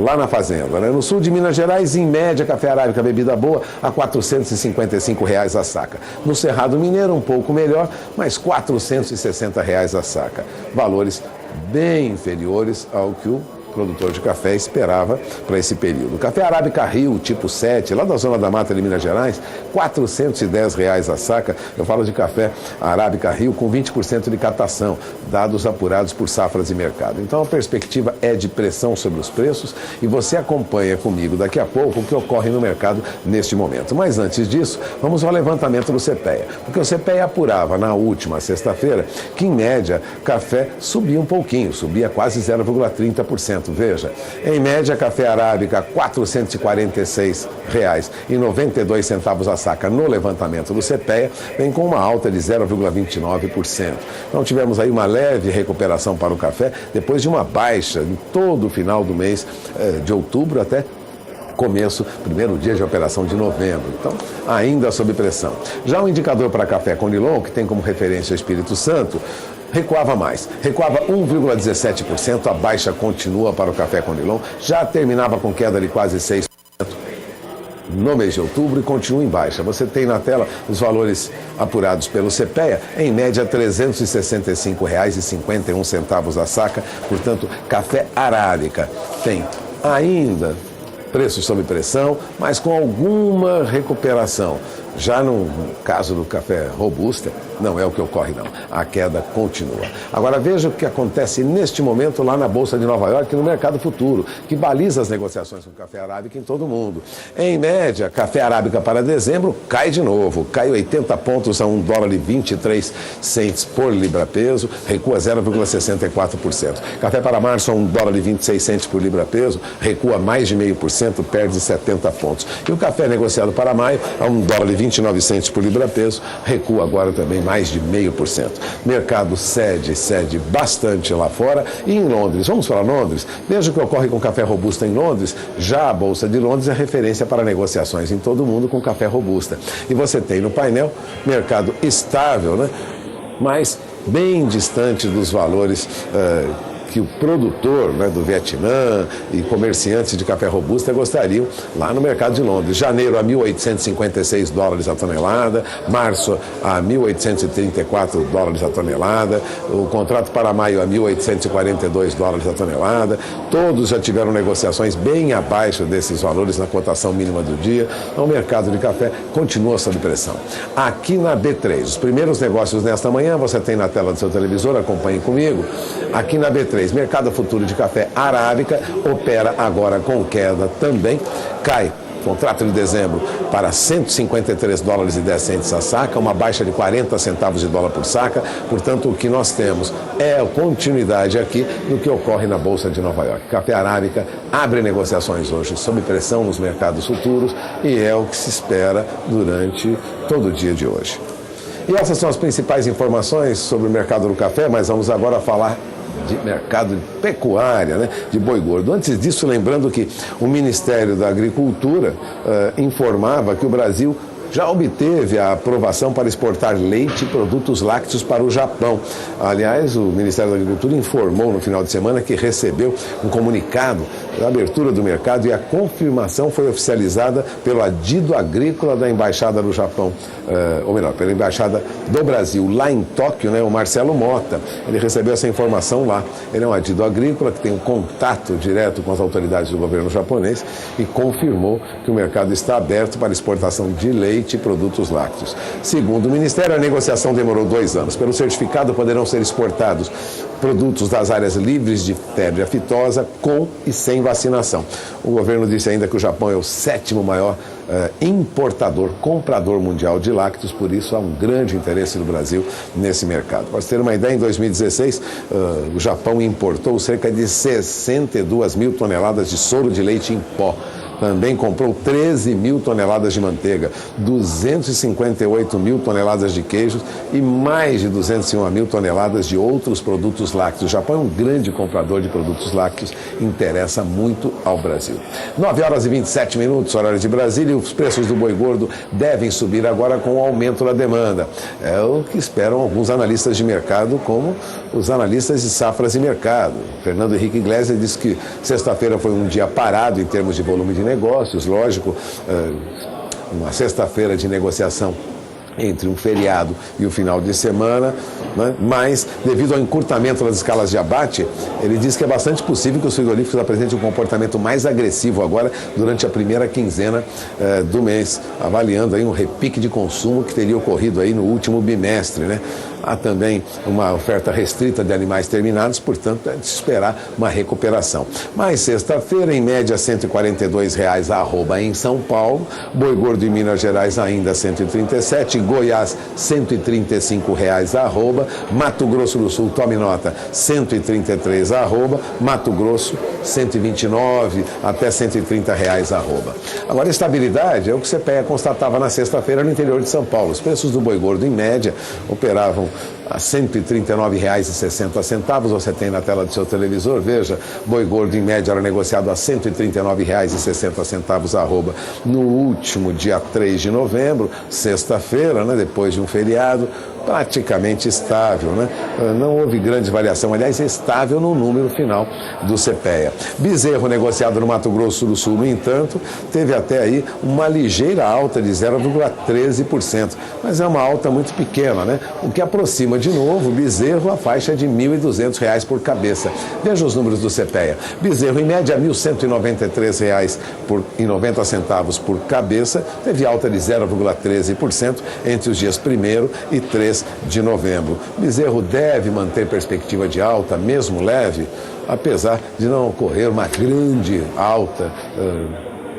Speaker 22: lá na fazenda, né? No sul de Minas Gerais, em média, café arábica bebida boa a R$ 455 a saca. No Cerrado Mineiro, um pouco melhor, mas R$ 460 a saca. Valores bem inferiores ao que o produtor de café esperava para esse período. Café arábica Rio, tipo 7, lá da zona da mata de Minas Gerais, R$ 410 a saca. Eu falo de café arábica Rio com 20% de catação, dados apurados por Safras e Mercado. Então a perspectiva é de pressão sobre os preços e você acompanha comigo daqui a pouco o que ocorre no mercado neste momento. Mas antes disso, vamos ao levantamento do CPEA, porque o CPEA apurava na última sexta-feira que, em média, café subia um pouquinho, subia quase 0,30%. Veja, em média, café arábica R$ 446,92 a saca no levantamento do CPEA, vem com uma alta de 0,29%. Então tivemos aí uma leve recuperação para o café, depois de uma baixa em todo o final do mês de outubro até começo, primeiro dia de operação de novembro. Então, ainda sob pressão. Já o indicador para café Conilon, que tem como referência o Espírito Santo, recuava mais, recuava 1,17%, a baixa continua para o café Conilon, já terminava com queda de quase 6% no mês de outubro e continua em baixa. Você tem na tela os valores apurados pelo CPEA, em média R$ 365,51 a saca, portanto, café arábica tem ainda preço sob pressão, mas com alguma recuperação. Já no caso do café robusta, não é o que ocorre não. A queda continua. Agora veja o que acontece neste momento lá na Bolsa de Nova York e no mercado futuro, que baliza as negociações com café arábica em todo o mundo. Em média, café arábica para dezembro cai de novo, cai 80 pontos a $1,23 por libra-peso, recua 0,64%. Café para março a $1,26 por libra-peso, recua mais de 0,5%, perde 70 pontos. E o café negociado para maio a $1,29 por libra-peso, recua agora também mais de 0,5%. Mercado cede bastante lá fora e em Londres. Vamos para Londres? Veja o que ocorre com café robusta em Londres. Já a Bolsa de Londres é referência para negociações em todo o mundo com café robusta. E você tem no painel mercado estável, né? Mas bem distante dos valores que o produtor, né, do Vietnã e comerciantes de café robusta gostariam lá no mercado de Londres. Janeiro a 1.856 dólares a tonelada, março a 1.834 dólares a tonelada, o contrato para maio a 1.842 dólares a tonelada. Todos já tiveram negociações bem abaixo desses valores na cotação mínima do dia. Então, o mercado de café continua sob pressão. Aqui na B3, os primeiros negócios nesta manhã, você tem na tela do seu televisor, acompanhe comigo. Aqui na B3, mercado futuro de café arábica opera agora com queda também, cai. Contrato de dezembro para 153 dólares e 10 centes a saca, uma baixa de 40 centavos de dólar por saca. Portanto, o que nós temos é a continuidade aqui do que ocorre na Bolsa de Nova York. Café arábica abre negociações hoje sob pressão nos mercados futuros e é o que se espera durante todo o dia de hoje. E essas são as principais informações sobre o mercado do café, mas vamos agora falar de mercado de pecuária, né, de boi gordo. Antes disso, lembrando que o Ministério da Agricultura informava que o Brasil já obteve a aprovação para exportar leite e produtos lácteos para o Japão. Aliás, o Ministério da Agricultura informou no final de semana que recebeu um comunicado da abertura do mercado e a confirmação foi oficializada pelo adido agrícola da Embaixada do Japão, ou melhor, pela Embaixada do Brasil, lá em Tóquio, né, o Marcelo Mota. Ele recebeu essa informação lá. Ele é um adido agrícola que tem um contato direto com as autoridades do governo japonês e confirmou que o mercado está aberto para exportação de leite e produtos lácteos. Segundo o Ministério, a negociação demorou 2 anos. Pelo certificado poderão ser exportados produtos das áreas livres de febre aftosa com e sem vacinação. O governo disse ainda que o Japão é o 7º maior importador, comprador mundial de lácteos, por isso há um grande interesse do Brasil nesse mercado. Para você ter uma ideia, em 2016, o Japão importou cerca de 62 mil toneladas de soro de leite em pó. Também comprou 13 mil toneladas de manteiga, 258 mil toneladas de queijos e mais de 201 mil toneladas de outros produtos lácteos. O Japão é um grande comprador de produtos lácteos, interessa muito ao Brasil. 9 horas e 27 minutos, horário de Brasília, e os preços do boi gordo devem subir agora com o aumento da demanda. É o que esperam alguns analistas de mercado, como os analistas de safras e mercado. Fernando Henrique Iglesias disse que sexta-feira foi um dia parado em termos de volume de negócios, lógico, uma sexta-feira de negociação entre um feriado e o final de semana, né? Mas devido ao encurtamento das escalas de abate, ele diz que é bastante possível que os frigoríficos apresentem um comportamento mais agressivo agora durante a primeira quinzena do mês, avaliando aí um repique de consumo que teria ocorrido aí no último bimestre, né? Há também uma oferta restrita de animais terminados, portanto, é de se esperar uma recuperação. Mas sexta-feira, em média, R$ 142,00 a arroba em São Paulo, boi gordo em Minas Gerais ainda R$ 137,00, Goiás R$ 135,00 a arroba, Mato Grosso do Sul, tome nota, R$ 133,00 a arroba, Mato Grosso R$ 129,00 até R$ 130,00 a arroba. Agora, estabilidade é o que o CPEA constatava na sexta-feira no interior de São Paulo. Os preços do boi gordo, em média, operavam a R$ 139,60. Você tem na tela do seu televisor, veja, boi gordo em média era negociado a R$ 139,60 arroba no último dia 3 de novembro, sexta-feira, né, depois de um feriado, praticamente estável, né? Não houve grande variação, aliás, estável no número final do CPEA. Bezerro negociado no Mato Grosso do Sul, no entanto, teve até aí uma ligeira alta de 0,13%, mas é uma alta muito pequena, né? O que aproxima de novo bezerro a faixa de R$ 1.200 por cabeça. Veja os números do CPEA. Bezerro em média R$ 1.193,90 por cabeça, teve alta de 0,13% entre os dias 1º e 3 de novembro. Bezerro deve manter perspectiva de alta, mesmo leve, apesar de não ocorrer uma grande alta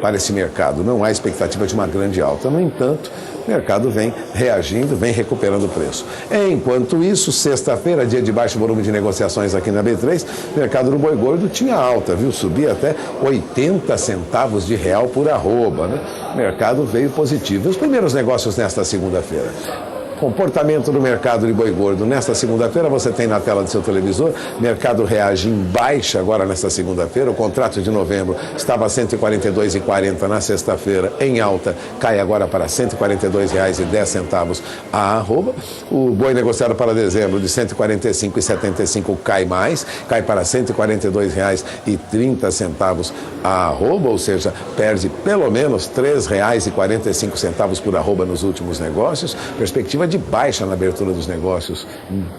Speaker 22: para esse mercado. Não há expectativa de uma grande alta. No entanto, o mercado vem reagindo, vem recuperando o preço. Enquanto isso, sexta-feira, dia de baixo volume de negociações aqui na B3, o mercado do boi gordo tinha alta, viu? Subia até 80 centavos de real por arroba, né? O mercado veio positivo. E os primeiros negócios nesta segunda-feira? Comportamento do mercado de boi gordo. Nesta segunda-feira você tem na tela do seu televisor, mercado reage em baixa agora nesta segunda-feira. O contrato de novembro estava a R$ 142,40 na sexta-feira, em alta, cai agora para R$ 142,10 a arroba. O boi negociado para dezembro de R$ 145,75 cai mais, cai para R$ 142,30 a arroba, ou seja, perde pelo menos R$ 3,45 por arroba nos últimos negócios. Perspectiva de baixa na abertura dos negócios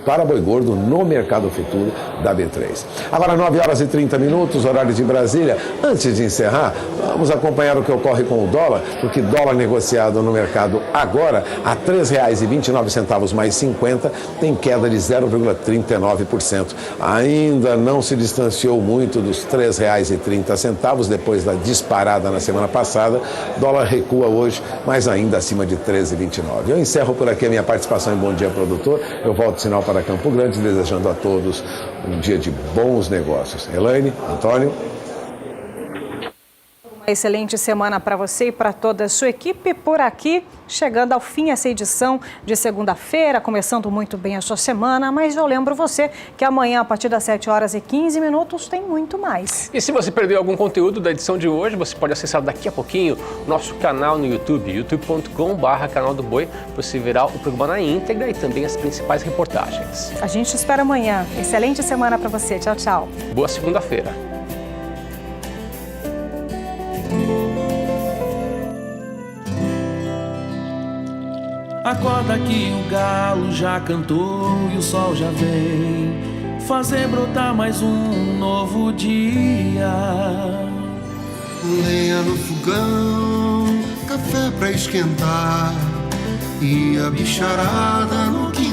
Speaker 22: para boi gordo no mercado futuro da B3. Agora 9h30, horário de Brasília. Antes de encerrar, vamos acompanhar o que ocorre com o dólar, porque dólar negociado no mercado agora a R$ 3,29 mais 50 tem queda de 0,39%. Ainda não se distanciou muito dos R$ 3,30 depois da disparada na semana passada. Dólar recua hoje, mas ainda acima de 13,29. Eu encerro por aqui a minha participação em Bom Dia Produtor. Eu volto sinal para Campo Grande, desejando a todos um dia de bons negócios. Elaine, Antônio.
Speaker 1: Uma excelente semana para você e para toda a sua equipe. Por aqui, chegando ao fim essa edição de segunda-feira, começando muito bem a sua semana, mas eu lembro você que amanhã, a partir das 7h15, tem muito mais.
Speaker 2: E se você perdeu algum conteúdo da edição de hoje, você pode acessar daqui a pouquinho nosso canal no YouTube, youtube.com/canal do Boi. Você verá o programa na íntegra e também as principais reportagens.
Speaker 1: A gente espera amanhã. Excelente semana para você. Tchau, tchau.
Speaker 2: Boa segunda-feira.
Speaker 9: Acorda que o galo já cantou e o sol já vem fazer brotar mais um novo dia.
Speaker 11: Lenha no fogão, café pra esquentar e a bicharada no que